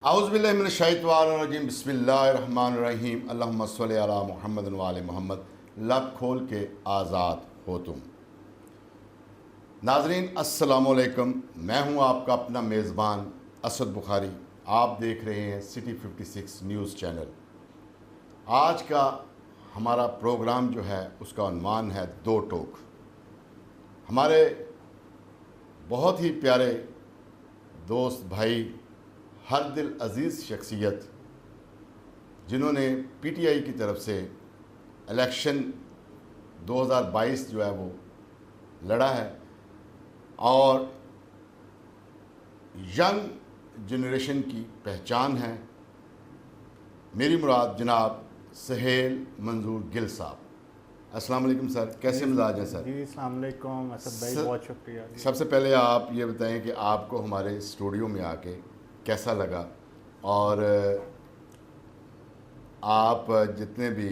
औज़ुबिल्लाहिमिनश्शैतानिर्रजीम बिस्मिल्लाहिर्रहमानिर्रहीम अल्लाहुम्मा सल्लि अला मुहम्मद व आले मोहम्मद। लब खोल के आज़ाद हो तुम। नाज़रीन अस्सलामु अलैकुम, मैं हूं आपका अपना मेज़बान असद बुखारी। आप देख रहे हैं सिटी 56 न्यूज़ चैनल। आज का हमारा प्रोग्राम जो है उसका उन्वान है दो टोक। हमारे बहुत ही प्यारे दोस्त भाई हर दिल अज़ीज़ शख्सियत जिन्होंने पीटीआई की तरफ से इलेक्शन 2022 जो है वो लड़ा है और यंग जनरेशन की पहचान है, मेरी मुराद जनाब सहेल मंजूर गिल साहब। अस्सलाम वालेकुम सर, कैसे मिजाज हैं सर? जी अस्सलाम वालेकुम असद भाई, बहुत शुक्रिया। सबसे पहले आप ये बताएं कि आपको हमारे स्टूडियो में आके कैसा लगा और आप जितने भी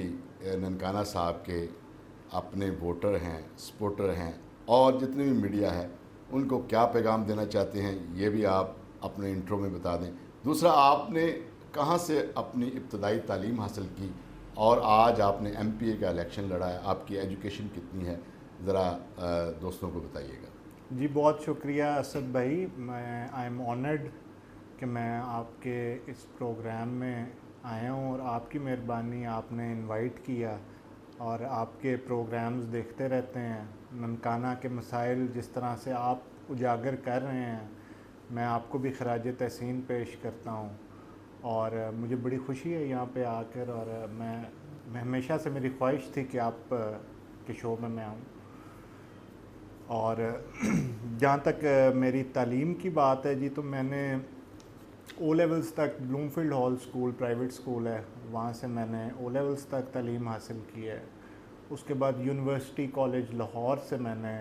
ननकाना साहब के अपने वोटर हैं, सपोर्टर हैं और जितने भी मीडिया है उनको क्या पैगाम देना चाहते हैं ये भी आप अपने इंट्रो में बता दें। दूसरा, आपने कहाँ से अपनी इब्तदाई तालीम हासिल की और आज आपने एमपीए का इलेक्शन लड़ा है, आपकी एजुकेशन कितनी है, ज़रा दोस्तों को बताइएगा। जी बहुत शुक्रिया असद भाई, मैं आई एम ऑनर्ड कि मैं आपके इस प्रोग्राम में आया हूँ और आपकी मेहरबानी, आपने इनवाइट किया और आपके प्रोग्राम्स देखते रहते हैं। ननकाना के मसाइल जिस तरह से आप उजागर कर रहे हैं, मैं आपको भी खराज तहसीन पेश करता हूँ और मुझे बड़ी खुशी है यहाँ पे आकर। और मैं हमेशा से मेरी ख्वाहिश थी कि आप के शो में मैं आऊँ। और जहाँ तक मेरी तालीम की बात है जी, तो मैंने ओ लेवल्स तक Bloomfield hall school private school है, वहाँ से मैंने ओ लेवल्स तक तालीम हासिल की है। उसके बाद यूनिवर्सिटी कॉलेज लाहौर से मैंने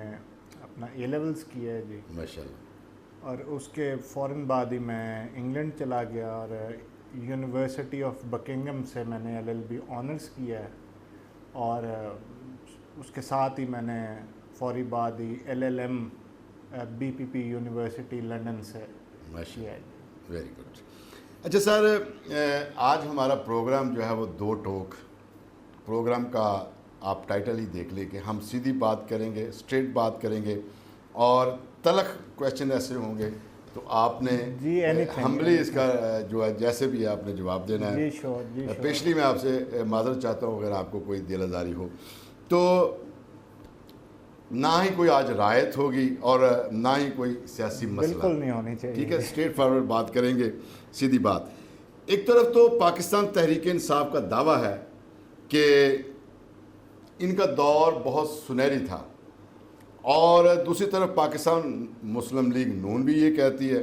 अपना ए लेवल्स किया है जी माशाल्लाह। और उसके फ़ौरन बाद ही मैं इंग्लैंड चला गया और यूनिवर्सिटी ऑफ बकिंगम से मैंने एलएलबी ऑनर्स किया है और उसके साथ ही मैंने फौरी बाद ही एलएलएम बीपीपी यूनिवर्सिटी लंदन से किया है। Very good. अच्छा सर, आज हमारा प्रोग्राम जो है वो दो टोक प्रोग्राम का आप टाइटल ही देख लें कि हम सीधी बात करेंगे, स्ट्रेट बात करेंगे और तलख क्वेश्चन ऐसे होंगे तो आपने जी हम्बली इसका जो है जैसे भी आपने जवाब देना है। जी श्योर। पेशली मैं आपसे माजरत चाहता हूँ अगर आपको कोई दिल आज़ारी हो तो। ना ही कोई आज रायत होगी और ना ही कोई सियासी मसला, बिल्कुल नहीं होनी चाहिए। ठीक है, स्ट्रेट फॉरवर्ड बात करेंगे, सीधी बात। एक तरफ तो पाकिस्तान तहरीक इंसाफ का दावा है कि इनका दौर बहुत सुनहरी था और दूसरी तरफ पाकिस्तान मुस्लिम लीग नून भी ये कहती है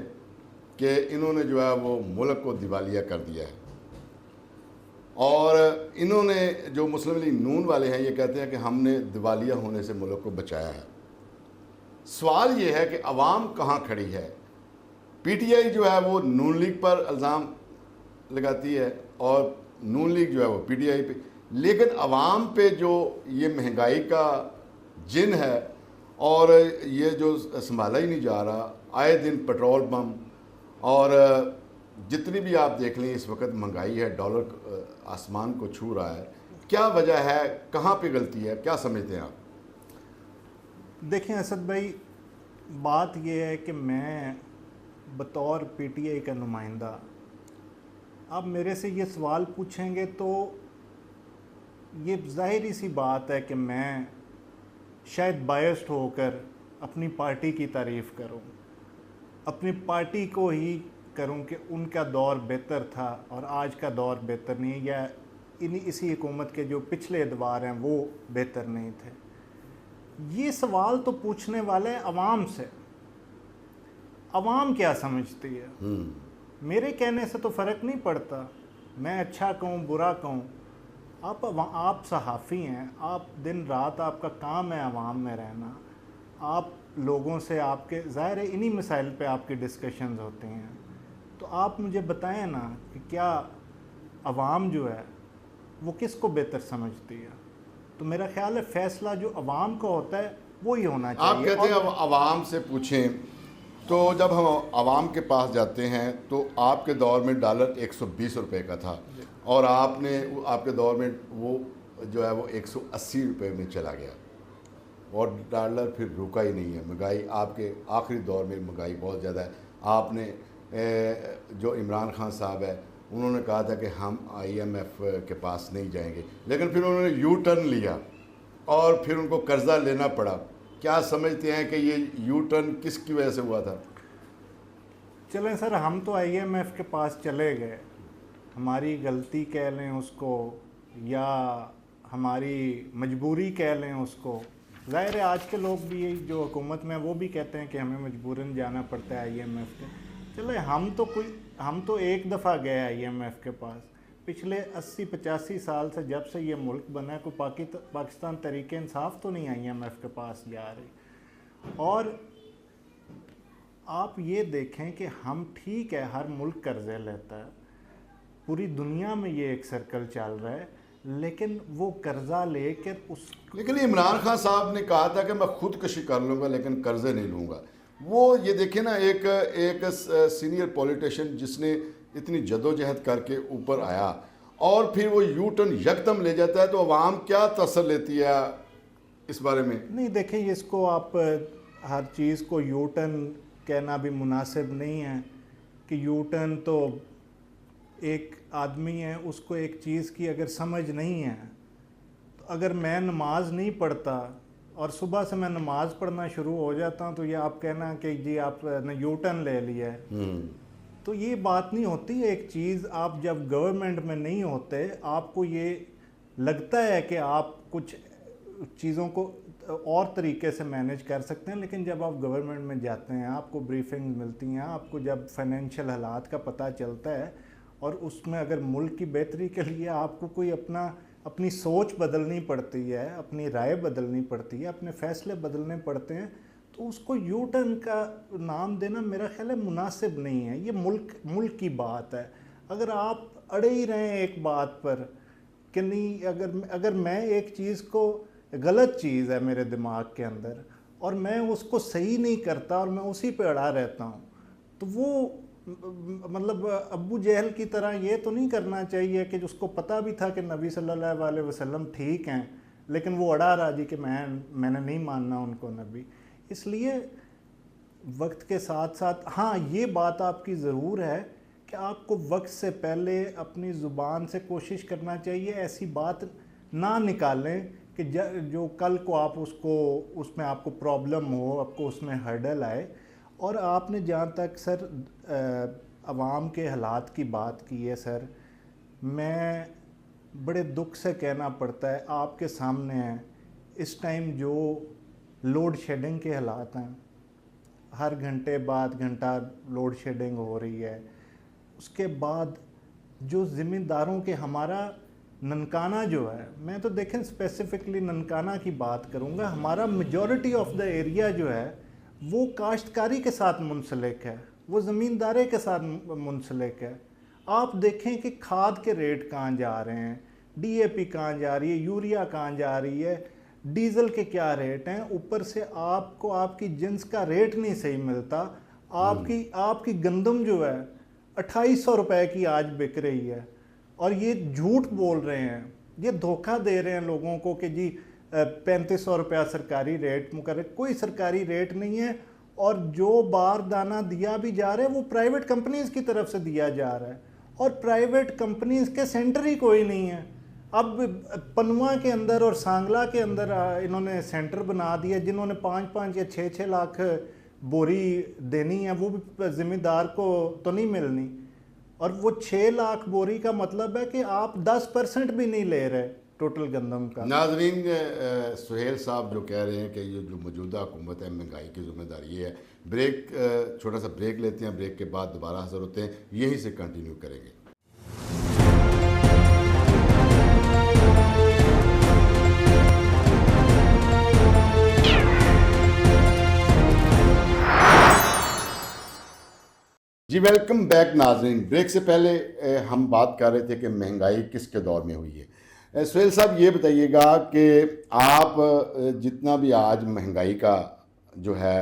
कि इन्होंने जो है वो मुल्क को दिवालिया कर दिया है। और इन्होंने जो मुस्लिम लीग नून वाले हैं ये कहते हैं कि हमने दिवालिया होने से मुल्क को बचाया है। सवाल ये है कि अवाम कहाँ खड़ी है? पीटीआई जो है वो नून लीग पर इल्ज़ाम लगाती है और नून लीग जो है वो पीटीआई पे, लेकिन अवाम पे जो ये महंगाई का जिन है और ये जो संभाला ही नहीं जा रहा, आए दिन पेट्रोल बम और जितनी भी आप देख लें इस वक्त महंगाई है, डॉलर आसमान को छू रहा है। क्या वजह है, कहाँ पे गलती है, क्या समझते हैं आप? देखें असद भाई, बात यह है कि मैं बतौर पीटीआई का नुमाइंदा, आप मेरे से ये सवाल पूछेंगे तो ये ज़ाहिरी सी बात है कि मैं शायद बायस्ड होकर अपनी पार्टी की तारीफ़ करूं, अपनी पार्टी को ही करूं कि उनका दौर बेहतर था और आज का दौर बेहतर नहीं है, या इसी हुकूमत के जो पिछले अदवार हैं वो बेहतर नहीं थे। ये सवाल तो पूछने वाले हैं अवाम से। अवाम क्या समझती है? मेरे कहने से तो फ़र्क नहीं पड़ता, मैं अच्छा कहूँ बुरा कहूँ। आप सहाफ़ी हैं, आप दिन रात आपका काम है अवाम में रहना। आप लोगों से आपके ज़ाहिर है इन्हीं मसाइल पे आपकी डिस्कशंस होती हैं, तो आप मुझे बताएं ना कि क्या अवाम जो है वो किसको बेहतर समझती है? तो मेरा ख्याल है फ़ैसला जो अवाम का होता है वो ही होना चाहिए। आप कहते हैं अब अवाम से पूछें तो जब हम आवाम के पास जाते हैं तो आपके दौर में डॉलर 120 रुपए का था और आपके दौर में वो जो है वो 180 रुपए में चला गया और डॉलर फिर रुका ही नहीं है। महंगाई आपके आखिरी दौर में महंगाई बहुत ज़्यादा है। आपने जो इमरान खान साहब है उन्होंने कहा था कि हम IMF के पास नहीं जाएंगे, लेकिन फिर उन्होंने यू टर्न लिया और फिर उनको कर्ज़ा लेना पड़ा। क्या समझते हैं कि ये यू टर्न किसकी वजह से हुआ था? चलें सर, हम तो IMF के पास चले गए, हमारी गलती कह लें उसको या हमारी मजबूरी कह लें उसको। ज़ाहिर है आज के लोग भी जो हुकूमत में वो भी कहते हैं कि हमें मजबूरन जाना पड़ता है IMF के। चले हम तो एक दफ़ा गए IMF के पास। पिछले 80-85 साल से जब से ये मुल्क बना है कोई पाकिस्तान तहरीक इंसाफ तो नहीं IMF के पास जा रही। और आप ये देखें कि हम ठीक है हर मुल्क कर्जे लेता है, पूरी दुनिया में ये एक सर्कल चल रहा है, लेकिन वो कर्जा लेकर लेकिन इमरान खान साहब ने कहा था कि मैं खुदकशी कर लूँगा लेकिन कर्जे नहीं लूँगा। वो ये देखे ना, एक सीनियर पॉलिटिशियन जिसने इतनी जदोजहद करके ऊपर आया और फिर वो यू टर्न यकदम ले जाता है, तो अवाम क्या तसर लेती है इस बारे में? नहीं देखें, इसको आप हर चीज़ को यू टर्न कहना भी मुनासिब नहीं है कि यू टर्न तो एक आदमी है, उसको एक चीज़ की अगर समझ नहीं है तो अगर मैं नमाज नहीं पढ़ता और सुबह से मैं नमाज पढ़ना शुरू हो जाता हूँ तो ये आप कहना कि जी आपने यू टर्न ले लिया है, तो ये बात नहीं होती। एक चीज़ आप जब गवर्नमेंट में नहीं होते आपको ये लगता है कि आप कुछ चीज़ों को और तरीके से मैनेज कर सकते हैं, लेकिन जब आप गवर्नमेंट में जाते हैं आपको ब्रीफिंग मिलती हैं, आपको जब फाइनेंशियल हालात का पता चलता है और उसमें अगर मुल्क की बेहतरी के लिए आपको कोई अपनी सोच बदलनी पड़ती है, अपनी राय बदलनी पड़ती है, अपने फैसले बदलने पड़ते हैं, तो उसको यू टर्न का नाम देना मेरा ख्याल है मुनासिब नहीं है। ये मुल्क की बात है। अगर आप अड़े ही रहें एक बात पर कि नहीं, अगर मैं एक चीज़ को, गलत चीज़ है मेरे दिमाग के अंदर और मैं उसको सही नहीं करता और मैं उसी पे अड़ा रहता हूँ, तो वो मतलब अबू जहल की तरह ये तो नहीं करना चाहिए कि उसको पता भी था कि नबी सल्लल्लाहु अलैहि वसल्लम ठीक हैं, लेकिन वो अड़ा रहा जी कि मैंने नहीं मानना उनको नबी। इसलिए वक्त के साथ साथ हाँ ये बात आपकी ज़रूर है कि आपको वक्त से पहले अपनी ज़ुबान से कोशिश करना चाहिए ऐसी बात ना निकालें कि जो कल को आप उसमें आपको प्रॉब्लम हो, आपको उसमें हर्डल आए। और आपने जहाँ तक सर अवाम के हालात की बात की है सर, मैं बड़े दुख से कहना पड़ता है आपके सामने है इस टाइम जो लोड शेडिंग के हालात हैं, हर घंटे बाद घंटा लोड शेडिंग हो रही है। उसके बाद जो ज़िम्मेदारों के हमारा ननकाना जो है, मैं तो देखें स्पेसिफ़िकली ननकाना की बात करूँगा, हमारा मेजॉरिटी ऑफ द एरिया जो है वो काश्तकारी के साथ मुंसलिक है, वो ज़मींदारे के साथ मुंसलिक है। आप देखें कि खाद के रेट कहाँ जा रहे हैं, DAP कहाँ जा रही है, यूरिया कहाँ जा रही है, डीज़ल के क्या रेट हैं, ऊपर से आपको आपकी जिन्स का रेट नहीं सही मिलता। आपकी गंदम जो है 2800 रुपये की आज बिक रही है और ये झूठ बोल रहे हैं, ये धोखा दे रहे हैं लोगों को कि जी 3500 रुपया सरकारी रेट मुकर्रर, कोई सरकारी रेट नहीं है। और जो बारदाना दिया भी जा रहा है वो प्राइवेट कंपनीज़ की तरफ से दिया जा रहा है और प्राइवेट कंपनीज़ के सेंटर ही कोई नहीं है। अब पनवा के अंदर और सांगला के अंदर इन्होंने सेंटर बना दिया, जिन्होंने 5-5 या 6-6 लाख बोरी देनी है वो भी ज़िम्मेदार को तो नहीं मिलनी, और वो 6 लाख बोरी का मतलब है कि आप 10% भी नहीं ले रहे टोटल गंदम का। नाज़रीन, सुहेल साहब जो कह रहे हैं कि ये जो मौजूदा हुकूमत है महंगाई की ज़िम्मेदारी ये है। छोटा सा ब्रेक लेते हैं, ब्रेक के बाद दोबारा हाज़िर होते हैं, यहीं से कंटिन्यू करेंगे। जी वेलकम बैक नाज़रीन। ब्रेक से पहले हम बात कर रहे थे कि महंगाई किसके दौर में हुई है। सुहेल साहब ये बताइएगा कि आप जितना भी आज महंगाई का जो है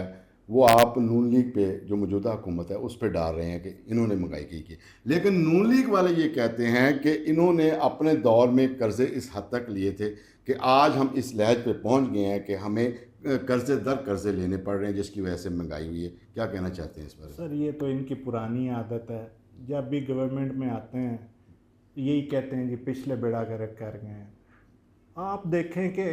वो आप नून लीग पे जो मौजूदा हुकूमत है उस पर डाल रहे हैं कि इन्होंने महंगाई की लेकिन नून लीग वाले ये कहते हैं कि इन्होंने अपने दौर में कर्ज़े इस हद तक लिए थे कि आज हम इस लहज पे पहुंच गए हैं कि हमें कर्ज़े दर कर्ज़े लेने पड़ रहे हैं जिसकी वजह से महंगाई हुई है। क्या कहना चाहते हैं इस बारे में? सर ये तो इनकी पुरानी आदत है, जब भी गवर्नमेंट में आते हैं यही कहते हैं जी पिछले बेड़ा गर्क कर गए हैं। आप देखें कि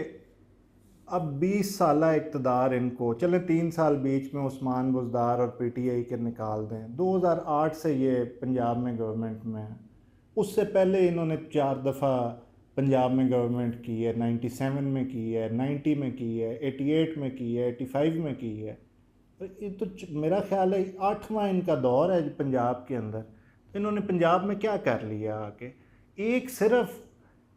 अब 20 साल इक़्तिदार इनको, चले 3 साल बीच में उस्मान बुज़दार और पीटीआई के निकाल दें, 2008 से ये पंजाब में गवर्नमेंट में है। उससे पहले इन्होंने 4 दफ़ा पंजाब में गवर्नमेंट की है, 97 में की है, 90 में की है, 88 में की है, 85 में की है। तो ये तो मेरा ख्याल है 8वां इनका दौर है पंजाब के अंदर। तो इन्होंने पंजाब में क्या कर लिया आके, एक सिर्फ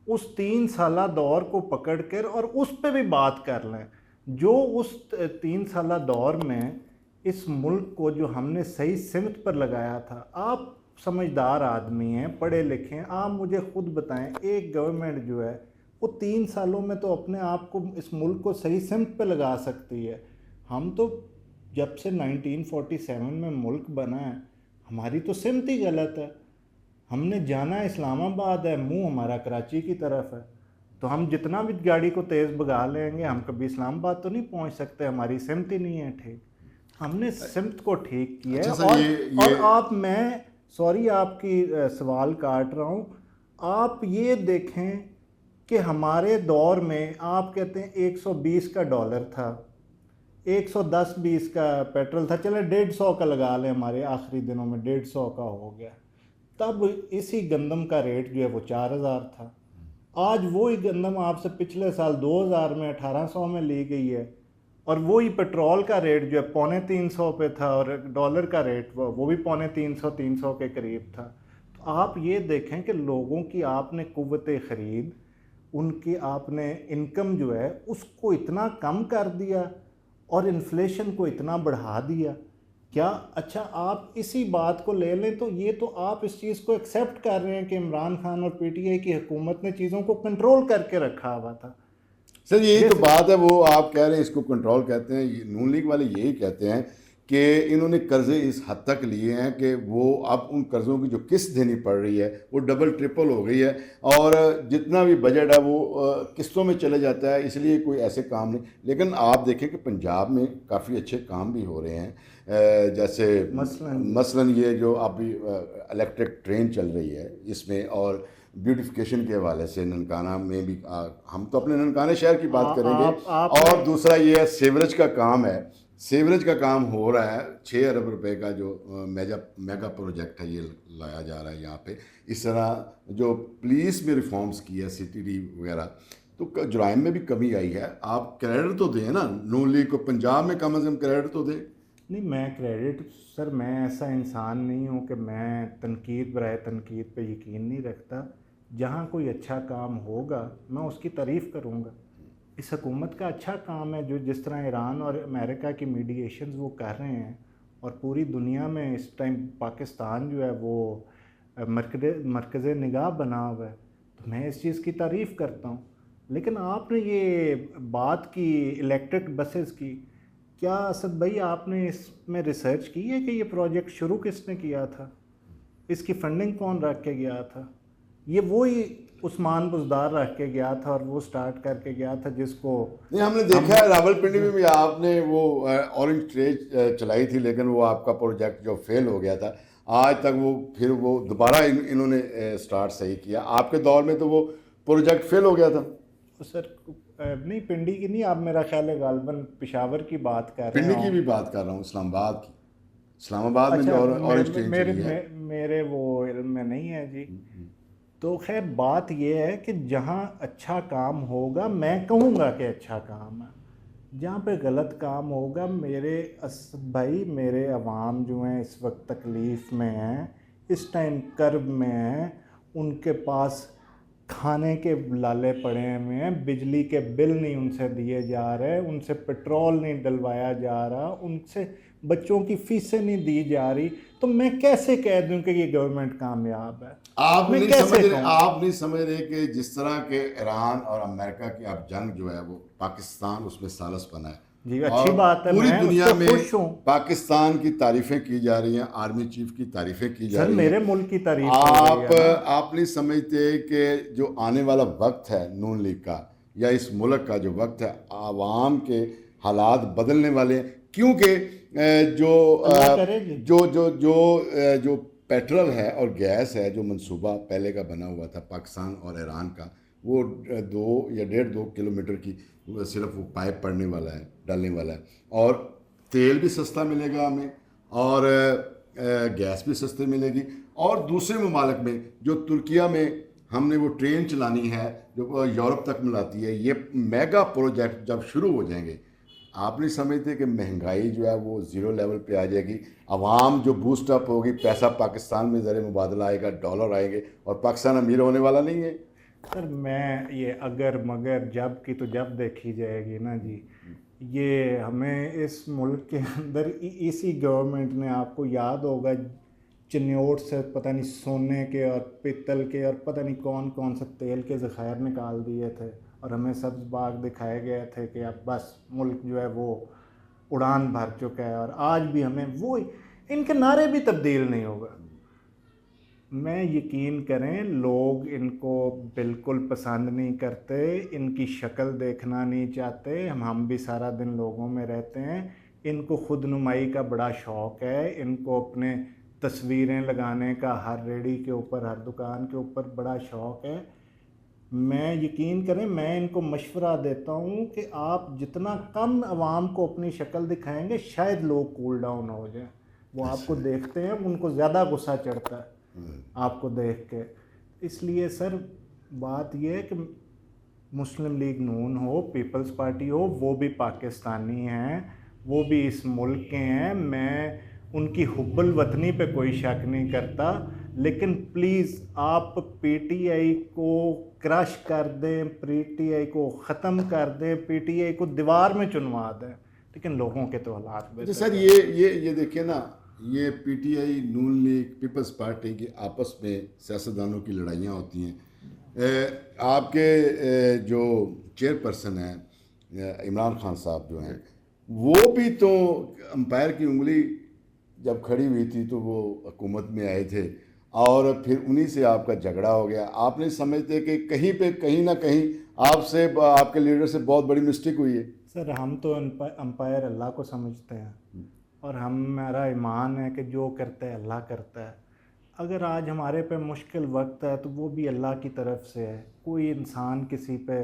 उस 3 साला दौर को पकड़ कर और उस पे भी बात कर लें जो उस 3 साला दौर में इस मुल्क को जो हमने सही सिमत पर लगाया था। आप समझदार आदमी हैं, पढ़े लिखे हैं, आप मुझे खुद बताएं एक गवर्नमेंट जो है वो 3 सालों में तो अपने आप को इस मुल्क को सही सिमत पे लगा सकती है। हम तो जब से 1947 में मुल्क बना है हमारी तो सिमत ही गलत है। हमने जाना इस्लामाबाद है, मुंह हमारा कराची की तरफ है, तो हम जितना भी गाड़ी को तेज़ भगा लेंगे हम कभी इस्लामाबाद तो नहीं पहुंच सकते, हमारी सिमत ही नहीं है ठीक। हमने सिमत को ठीक किया है। अच्छा और आप, मैं सॉरी आपकी सवाल काट रहा हूँ, आप ये देखें कि हमारे दौर में आप कहते हैं 120 का डॉलर था, 110-20 का पेट्रोल था, चले 150 का लगा लें, हमारे आखिरी दिनों में 150 का हो गया। तब इसी गंदम का रेट जो है वो 4000 था। आज वही गंदम आपसे पिछले साल 2000 में 1800 में ली गई है, और वही पेट्रोल का रेट जो है 250 पे था, और डॉलर का रेट वो भी 350 के करीब था। तो आप ये देखें कि लोगों की आपने कुव्वत ख़रीद, उनकी आपने इनकम जो है उसको इतना कम कर दिया और इन्फ्लेशन को इतना बढ़ा दिया। क्या अच्छा आप इसी बात को ले लें तो ये तो आप इस चीज़ को एक्सेप्ट कर रहे हैं कि इमरान खान और पीटीआई की हुकूमत ने चीज़ों को कंट्रोल करके रखा हुआ था। सर यही तो बात है, वो आप कह रहे हैं इसको कंट्रोल कहते हैं, नून लीग वाले यही कहते हैं कि इन्होंने कर्ज़े इस हद तक लिए हैं कि वो अब उन कर्ज़ों की जो किस्त देनी पड़ रही है वो डबल ट्रिपल हो गई है, और जितना भी बजट है वो किस्तों में चले जाता है, इसलिए कोई ऐसे काम नहीं। लेकिन आप देखें कि पंजाब में काफ़ी अच्छे काम भी हो रहे हैं, जैसे मसलन ये जो अभी इलेक्ट्रिक ट्रेन चल रही है इसमें, और ब्यूटिफिकेशन के हवाले से ननकाना में भी हम तो अपने ननकाना शहर की बात करेंगे। और दूसरा ये है सीवरेज का काम है, सीवरेज का काम हो रहा है, 6 अरब रुपए का जो मेगा प्रोजेक्ट है ये लाया जा रहा है यहाँ पे। इस तरह जो पुलिस में रिफॉर्म्स की है, CTD वगैरह, तो जुराइम में भी कमी आई है। आप क्रेडिट तो दें ना नून लीग को, पंजाब में कम अज़ कम क्रेडिट तो दें। नहीं, मैं क्रेडिट, सर मैं ऐसा इंसान नहीं हूँ कि मैं तनकीद बराए तनकीद पे यकीन नहीं रखता। जहाँ कोई अच्छा काम होगा मैं उसकी तारीफ़ करूँगा। इस हुकूमत का अच्छा काम है जो जिस तरह ईरान और अमेरिका की मीडिएशंस वो कर रहे हैं, और पूरी दुनिया में इस टाइम पाकिस्तान जो है वो मरकज़ निगाह बना हुआ है, तो मैं इस चीज़ की तारीफ़ करता हूँ। लेकिन आपने ये बात की इलेक्ट्रिक बसेस की, क्या असद भाई आपने इसमें रिसर्च की है कि ये प्रोजेक्ट शुरू किसने किया था, इसकी फंडिंग कौन रख के गया था? ये वही उस्मान बुज़दार रख के गया था और वो स्टार्ट करके गया था जिसको नहीं, हमने देखा है रावलपिंडी में भी आपने वो ऑरेंज ट्रेन चलाई थी, लेकिन वो आपका प्रोजेक्ट जो फेल हो गया था, आज तक वो फिर वो दोबारा इन्होंने स्टार्ट सही किया। आपके दौर में तो वो प्रोजेक्ट फेल हो गया था। सर नहीं, पिंडी की नहीं, आप मेरा ख्याल है गालबन पेशावर की बात कर रहे हैं। पिंडी की भी बात कर रहा हूँ, इस्लामाबाद की। इस्लामाबाद में जो ऑरेंज ट्रेन चली है, मेरे वो इल्म में नहीं है जी। तो खैर बात यह है कि जहाँ अच्छा काम होगा मैं कहूँगा कि अच्छा काम है, जहाँ पे गलत काम होगा, मेरे असद भाई मेरे अवाम जो हैं इस वक्त तकलीफ़ में हैं, इस टाइम कर्ब में हैं, उनके पास खाने के लाले पड़े हुए हैं, बिजली के बिल नहीं उनसे दिए जा रहे, उनसे पेट्रोल नहीं डलवाया जा रहा, उनसे बच्चों की फीसें नहीं दी जा रही, तो मैं कैसे कह दूं कि ये गवर्नमेंट कामयाब है? आप नहीं समझ रहे कि जिस तरह के ईरान और अमेरिका की अब जंग जो है वो पाकिस्तान उसमें सालस बना है, जी, अच्छी और बात है, पूरी मैं दुनिया उससे में खुश हूँ। पाकिस्तान की तारीफें की जा रही हैं, आर्मी चीफ की तारीफें की जा सर रही मेरे हैं। मुल्क की तारीफ हो रही है ना। आप नहीं समझते कि जो आने वाला वक्त है नून लीग का या इस मुल्क का जो वक्त है, आवाम के हालात बदलने वाले हैं, क्योंकि जो अल्लाह करे जी। जो पेट्रोल है और गैस है, जो मंसूबा पहले का बना हुआ था पाकिस्तान और ईरान का, वो 2 या 1.5 2 किलोमीटर की सिर्फ वो पाइप पड़ने वाला है, डालने वाला है, और तेल भी सस्ता मिलेगा हमें, और गैस भी सस्ती मिलेगी। और दूसरे ममालिक में, जो तुर्किया में हमने वो ट्रेन चलानी है जो यूरोप तक मिलाती है, ये मेगा प्रोजेक्ट जब शुरू हो जाएंगे, आप नहीं समझते कि महंगाई जो है वो ज़ीरो लेवल पे आ जाएगी, आवाम जो बूस्ट अप होगी, पैसा पाकिस्तान में ज़र मुबादला आएगा, डॉलर आएंगे, और पाकिस्तान अमीर होने वाला नहीं है। सर मैं ये अगर मगर जब की तो जब देखी जाएगी ना जी। ये हमें इस मुल्क के अंदर इसी गवर्नमेंट ने, आपको याद होगा, चिन्योट से पता नहीं सोने के और पित्तल के और पता नहीं कौन कौन से तेल के ज़खायर निकाल दिए थे, और हमें सब्ज़ बाग दिखाए गए थे कि अब बस मुल्क जो है वो उड़ान भर चुका है, और आज भी हमें वो इनके नारे भी तब्दील नहीं होगा। मैं यकीन करें, लोग इनको बिल्कुल पसंद नहीं करते, इनकी शक्ल देखना नहीं चाहते। हम भी सारा दिन लोगों में रहते हैं। इनको खुद नुमाई का बड़ा शौक़ है, इनको अपने तस्वीरें लगाने का हर रेडी के ऊपर, हर दुकान के ऊपर बड़ा शौक़ है। मैं यकीन करें, मैं इनको मशवरा देता हूँ कि आप जितना कम आवाम को अपनी शक्ल दिखाएंगे, शायद लोग कूल डाउन हो जाएं। वो आपको देखते हैं, उनको ज़्यादा गुस्सा चढ़ता है आपको देख के। इसलिए सर बात यह है कि मुस्लिम लीग नून हो, पीपल्स पार्टी हो, वो भी पाकिस्तानी हैं, वो भी इस मुल्क के हैं। मैं उनकी हुब्बुल वतनी पे कोई शक नहीं करता, लेकिन प्लीज़ आप पीटीआई को क्रश कर दें, पीटीआई को ख़त्म कर दें, पीटीआई को दीवार में चुनवा दें, लेकिन लोगों के तो हालात अच्छा सर, ये देखिए ना, ये पीटीआई, नून लीग, पीपल्स पार्टी की आपस में सियासतदानों की लड़ाइयाँ होती हैं। आपके जो चेयरपर्सन हैं इमरान खान साहब जो हैं, वो भी तो अंपायर की उंगली जब खड़ी हुई थी तो वो हुकूमत में आए थे, और फिर उन्हीं से आपका झगड़ा हो गया। आप नहीं समझते कि कहीं ना कहीं आपसे, आपके लीडर से बहुत बड़ी मिस्टेक हुई है? सर हम तो अंपायर अल्लाह को समझते हैं, और हमारा ईमान है कि जो करता है अल्लाह करता है। अगर आज हमारे पे मुश्किल वक्त है तो वो भी अल्लाह की तरफ से है। कोई इंसान किसी पे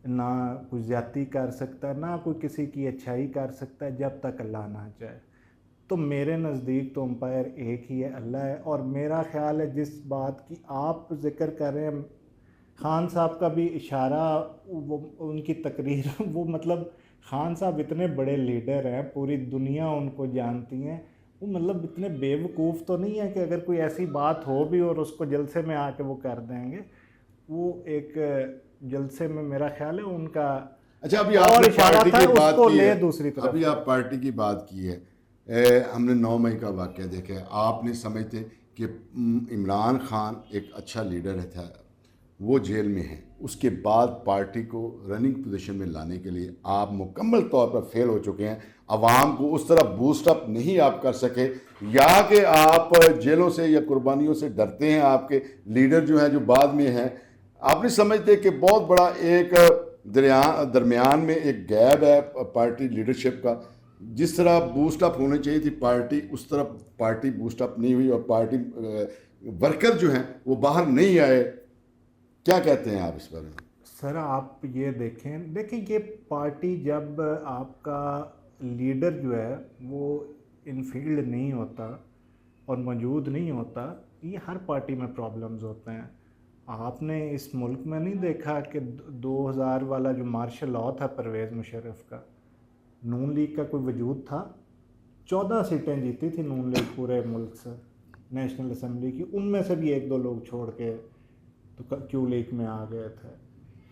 ना कोई ज़्यादती कर सकता है, ना कोई किसी की अच्छाई कर सकता है, जब तक अल्लाह ना चाहे। तो मेरे नज़दीक तो अंपायर एक ही है, अल्लाह है। और मेरा ख़्याल है, जिस बात की आप ज़िक्र कर रहे हैं, खान साहब का भी इशारा, वो उनकी तकरीर वो मतलब खान साहब इतने बड़े लीडर हैं, पूरी दुनिया उनको जानती हैं। वो मतलब इतने बेवकूफ़ तो नहीं है कि अगर कोई ऐसी बात हो भी और उसको जलसे में आके वो कर देंगे। वो एक जलसे में मेरा ख्याल है उनका अच्छा, अभी और आपने इशारा पार्टी था, की बात उसको की ले है, दूसरी तरफ अभी से। आप पार्टी की बात की है, हमने 9 मई का वाक़या देखा है। आप नहीं समझते कि इमरान खान एक अच्छा लीडर था, वो जेल में है, उसके बाद पार्टी को रनिंग पोजीशन में लाने के लिए आप मुकम्मल तौर पर फेल हो चुके हैं। आवाम को उस तरह बूस्ट अप नहीं आप कर सके, या कि आप जेलों से या कुर्बानियों से डरते हैं। आपके लीडर जो हैं, जो बाद में हैं, आप नहीं समझते कि बहुत बड़ा एक दरमियान में एक गैप है पार्टी लीडरशिप का। जिस तरह बूस्ट अप होनी चाहिए थी पार्टी, उस तरह पार्टी बूस्ट अप नहीं हुई, और पार्टी वर्कर जो हैं वो बाहर नहीं आए। क्या कहते हैं आप इस बारे में? सर आप ये देखिए ये पार्टी, जब आपका लीडर जो है वो इनफील्ड नहीं होता और मौजूद नहीं होता, ये हर पार्टी में प्रॉब्लम्स होते हैं। आपने इस मुल्क में नहीं देखा कि 2000 वाला जो मार्शल लॉ था परवेज़ मुशर्रफ का, नून लीग का कोई वजूद था? 14 सीटें जीती थी नून लीग पूरे मुल्क से, नेशनल असम्बली की। उनमें से भी 1-2 लोग छोड़ के तो क्यू लीग में आ गए थे,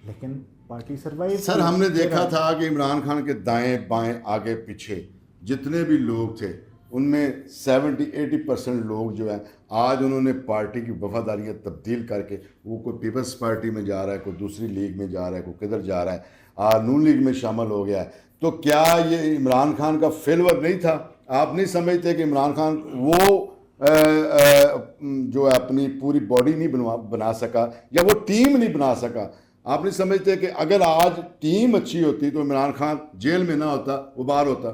लेकिन पार्टी सर्वाइव। सर हमने देखा था कि इमरान खान के दाएं बाएं आगे पीछे जितने भी लोग थे, उनमें 70-80% लोग जो हैं आज उन्होंने पार्टी की वफादारियाँ तब्दील करके, वो कोई पीपल्स पार्टी में जा रहा है, कोई दूसरी लीग में जा रहा है, कोई किधर जा रहा है, नून लीग में शामिल हो गया है। तो क्या ये इमरान खान का फेलवर नहीं था? आप नहीं समझते कि इमरान खान वो जो है अपनी पूरी बॉडी नहीं बना सका, या वो टीम नहीं बना सका? आप नहीं समझते कि अगर आज टीम अच्छी होती तो इमरान खान जेल में ना होता, वो बाहर होता?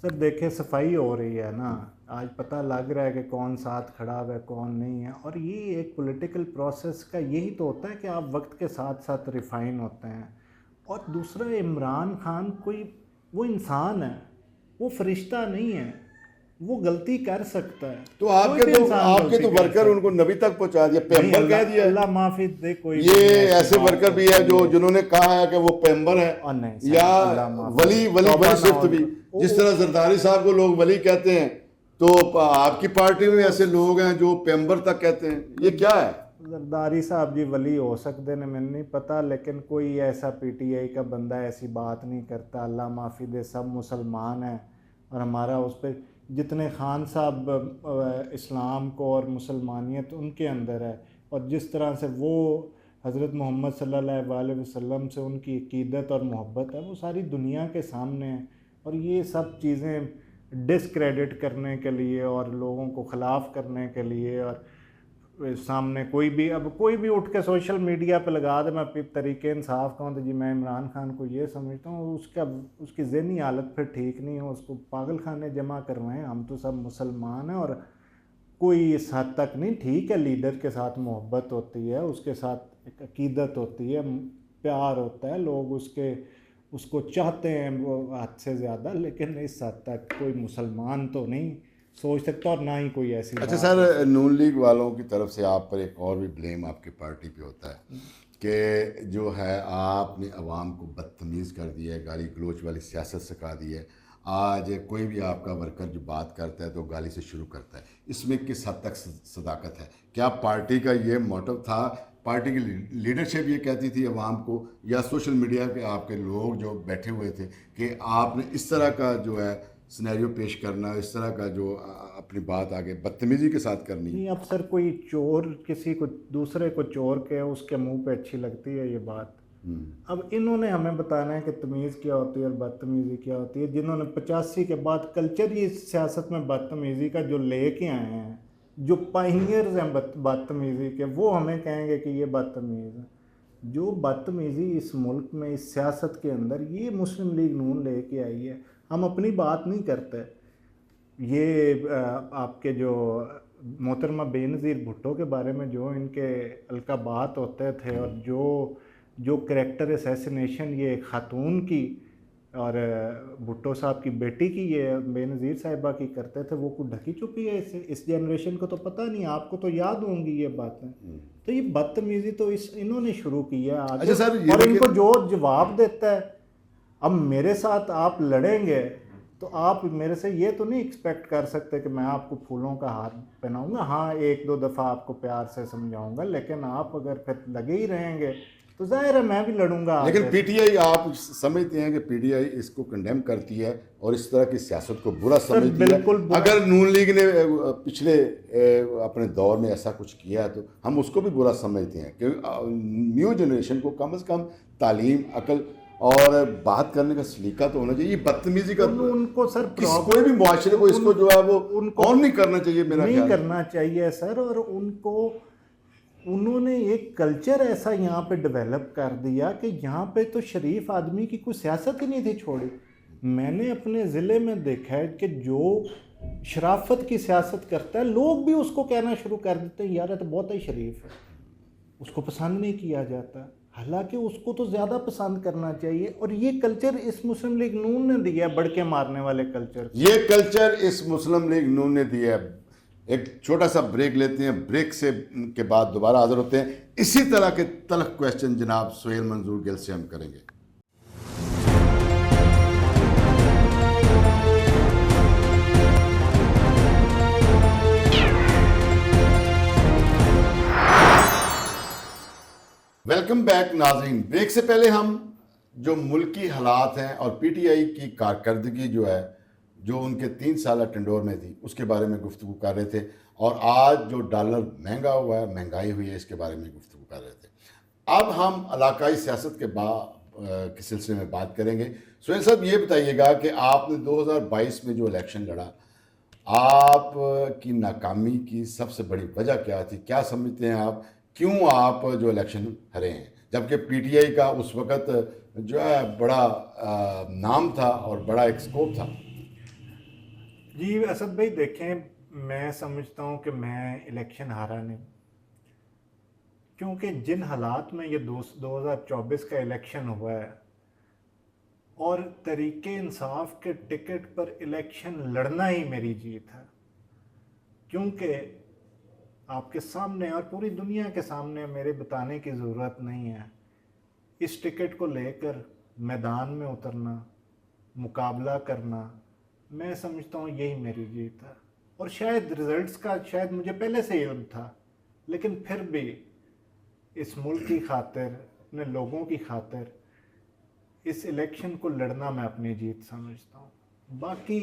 सर देखिए, सफाई हो रही है ना, आज पता लग रहा है कि कौन साथ खड़ा है कौन नहीं है। और ये एक पॉलिटिकल प्रोसेस का यही तो होता है कि आप वक्त के साथ साथ रिफाइन होते हैं। और दूसरा, इमरान खान कोई वो इंसान है, वो फरिश्ता नहीं है, वो गलती कर सकता है। तो आपके तो वर्कर उनको नबी तक पहुंचा दिया, पैगंबर कह दिया। अल्लाह माफी दे, कोई ये ऐसे वर्कर भी है जो जिन्होंने कहा है कि वो पैगंबर है, या वली सिफ्त भी, जिस तरह जरदारी साहब को लोग वली कहते हैं, तो आपकी पार्टी में ऐसे लोग हैं जो पैगंबर तक कहते हैं। ये क्या है? जरदारी साहब जी वली हो सकते ने, मैंने नहीं पता, लेकिन कोई ऐसा पीटीआई का बंदा ऐसी बात नहीं करता। अल्लाह माफ़ी दे, सब मुसलमान हैं और हमारा उस पर जितने खान साहब इस्लाम को और मुसलमानियत उनके अंदर है, और जिस तरह से वो हज़रत मोहम्मद सल्लल्लाहु अलैहि वसल्लम से उनकी अकीदत और मोहब्बत है, वो सारी दुनिया के सामने है। और ये सब चीज़ें डिसक्रेडिट करने के लिए और लोगों को ख़िलाफ़ करने के लिए, और सामने कोई भी उठ के सोशल मीडिया पे लगा दे मैं तरीके इंसाफ का हूँ, तो जी मैं इमरान खान को ये समझता हूँ, उसकी ज़हनी हालत फिर ठीक नहीं हो, उसको पागल खाने जमा करवाएं। हम तो सब मुसलमान हैं, और कोई इस हद तक नहीं। ठीक है, लीडर के साथ मोहब्बत होती है, उसके साथ एक अकीदत होती है, प्यार होता है, लोग उसको चाहते हैं वो हद से ज़्यादा, लेकिन इस हद तक कोई मुसलमान तो नहीं सोच सकता, और ना ही कोई ऐसी। अच्छा सर, नून लीग वालों की तरफ से आप पर एक और भी ब्लेम आपकी पार्टी पे होता है कि जो है आपने अवाम को बदतमीज़ कर दिया है, गाली गलोच वाली सियासत सिखा दी है। आज कोई भी आपका वर्कर जो बात करता है तो गाली से शुरू करता है। इसमें किस हद तक सदाकत है? क्या पार्टी का ये मोटिव था, पार्टी की लीडरशिप ये कहती थी अवाम को, या सोशल मीडिया पे आपके लोग जो बैठे हुए थे कि आपने इस तरह का जो है सिनेरियो पेश करना, इस तरह का जो अपनी बात आगे बदतमीजी के साथ करनी? नहीं, अब सर कोई चोर किसी को दूसरे को चोर के उसके मुंह पे अच्छी लगती है ये बात। अब इन्होंने हमें बताना है कि तमीज़ क्या होती है और बदतमीज़ी क्या होती है। जिन्होंने 85 के बाद कल्चर ही सियासत में बदतमीज़ी का जो लेके आए हैं, जो पाइनियर्स हैं बदतमीज़ी के, वो हमें कहेंगे कि ये बदतमीज़ है। जो बदतमीज़ी इस मुल्क में इस सियासत के अंदर ये मुस्लिम लीग नून लेके आई है। हम अपनी बात नहीं करते। ये आपके जो मोहतरमा बेनज़ीर भुट्टो के बारे में जो इनके अलकाबात होते थे, और जो करैक्टर असैसिनेशन ये खातून की और भुट्टो साहब की बेटी की, ये बेनज़ीर साहिबा की करते थे, वो कुछ ढकी चुकी है। इस जनरेशन को तो पता नहीं, आपको तो याद होंगी ये बातें। तो ये बदतमीज़ी तो इन्होंने शुरू की है आगे। अच्छा सर, और इनको जो जवाब देता है, अब मेरे साथ आप लड़ेंगे तो आप मेरे से ये तो नहीं एक्सपेक्ट कर सकते कि मैं आपको फूलों का हार पहनाऊंगा। हाँ, एक दो दफ़ा आपको प्यार से समझाऊंगा, लेकिन आप अगर फिर लगे ही रहेंगे तो जाहिर है मैं भी लड़ूंगा। लेकिन पीटीआई, आप समझते हैं कि पीटीआई इसको कंडेम करती है और इस तरह की सियासत को बुरा समझती है? अगर नून लीग ने पिछले अपने दौर में ऐसा कुछ किया तो हम उसको भी बुरा समझते हैं कि न्यू जनरेशन को कम से कम तालीम, अकल और बात करने का सलीका तो होना चाहिए। बदतमीजी का उनको सर कोई भी मुआशरे को इसको जो है वो ऑन नहीं करना चाहिए, मेरा नहीं करना चाहिए सर। और उन्होंने एक कल्चर ऐसा यहाँ पे डेवलप कर दिया कि यहाँ पे तो शरीफ आदमी की कोई सियासत ही नहीं थी छोड़ी। मैंने अपने ज़िले में देखा है कि जो शराफत की सियासत करता है, लोग भी उसको कहना शुरू कर देते हैं यार ये तो बहुत ही शरीफ है, उसको पसंद नहीं किया जाता, हालांकि उसको तो ज़्यादा पसंद करना चाहिए। और ये कल्चर इस मुस्लिम लीग नून ने दिया है, बढ़के मारने वाले कल्चर। ये कल्चर इस मुस्लिम लीग नून ने दिया है। एक छोटा सा ब्रेक लेते हैं, ब्रेक से के बाद दोबारा हाजिर होते हैं। इसी तरह के तलख क्वेश्चन जनाब सुहेल मंजूर गिल से हम करेंगे। वेलकम बैक नाज़रीन। ब्रेक से पहले हम जो मुल्की हालात हैं और पीटीआई की कारकर्दगी जो है जो उनके 3 साल टेंडोर में थी उसके बारे में गुफ्तगू कर रहे थे, और आज जो डॉलर महंगा हुआ है, महंगाई हुई है, इसके बारे में गुफ्तगू कर रहे थे। अब हम इलाकाई सियासत के सिलसिले में बात करेंगे। सुहेल साहब, ये बताइएगा कि आपने 2022 में जो इलेक्शन लड़ा, आप की नाकामी की सबसे बड़ी वजह क्या थी? क्या समझते हैं आप, क्यों आप जो इलेक्शन हारे हैं, जबकि पीटीआई का उस वक़्त जो है बड़ा नाम था और बड़ा एक स्कोप था? जी असद भाई, देखें, मैं समझता हूँ कि मैं इलेक्शन हारा नहीं, क्योंकि जिन हालात में ये 2024 का इलेक्शन हुआ है और तरीके इंसाफ के टिकट पर इलेक्शन लड़ना ही मेरी जीत है। क्योंकि आपके सामने और पूरी दुनिया के सामने मेरे बताने की ज़रूरत नहीं है, इस टिकट को लेकर मैदान में उतरना, मुकाबला करना, मैं समझता हूँ यही मेरी जीत है। और शायद रिज़ल्ट्स का शायद मुझे पहले से ही इल्म था, लेकिन फिर भी इस मुल्क की खातिर, अपने लोगों की खातिर इस इलेक्शन को लड़ना मैं अपनी जीत समझता हूँ। बाकी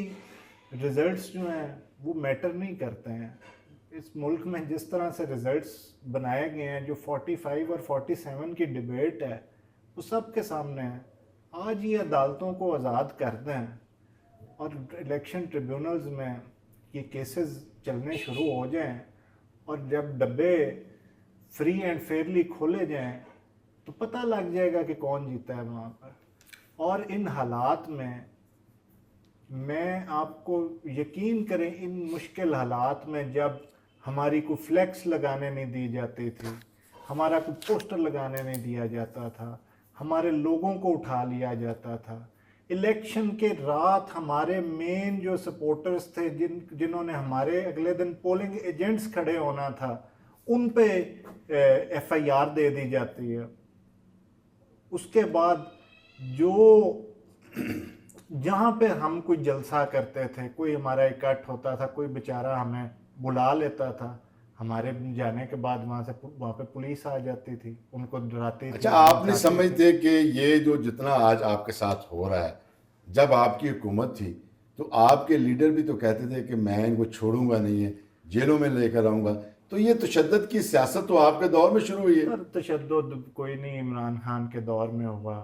रिज़ल्ट्स जो हैं वो मैटर नहीं करते हैं। इस मुल्क में जिस तरह से रिज़ल्ट्स बनाए गए हैं, जो 45 और 47 की डिबेट है, वो सब के सामने है। आज ये अदालतों को आज़ाद कर दें और इलेक्शन ट्रिब्यूनल्स में ये केसेस चलने शुरू हो जाएं, और जब डब्बे फ्री एंड फेयरली खोले जाएं तो पता लग जाएगा कि कौन जीता है वहाँ पर। और इन हालात में मैं आपको यकीन करें, इन मुश्किल हालात में जब हमारी को फ्लैक्स लगाने नहीं दी जाती थी, हमारा को पोस्टर लगाने नहीं दिया जाता था, हमारे लोगों को उठा लिया जाता था, इलेक्शन के रात हमारे मेन जो सपोर्टर्स थे, जिन्होंने हमारे अगले दिन पोलिंग एजेंट्स खड़े होना था, उन पे एफआईआर दे दी जाती है। उसके बाद जो जहाँ पे हम कोई जलसा करते थे, कोई हमारा इकट्ठ होता था, कोई बेचारा हमें बुला लेता था, हमारे जाने के बाद वहाँ पे पुलिस आ जाती थी, उनको डराती थी। अच्छा, आप नहीं समझते कि ये जो जितना आज आपके साथ हो रहा है, जब आपकी हुकूमत थी तो आपके लीडर भी तो कहते थे कि मैं इनको छोड़ूंगा नहीं है, जेलों में लेकर आऊँगा। तो ये तशद्दुद की सियासत तो आपके दौर में शुरू हुई है। पर तशद्दुद कोई नहीं इमरान खान के दौर में हुआ।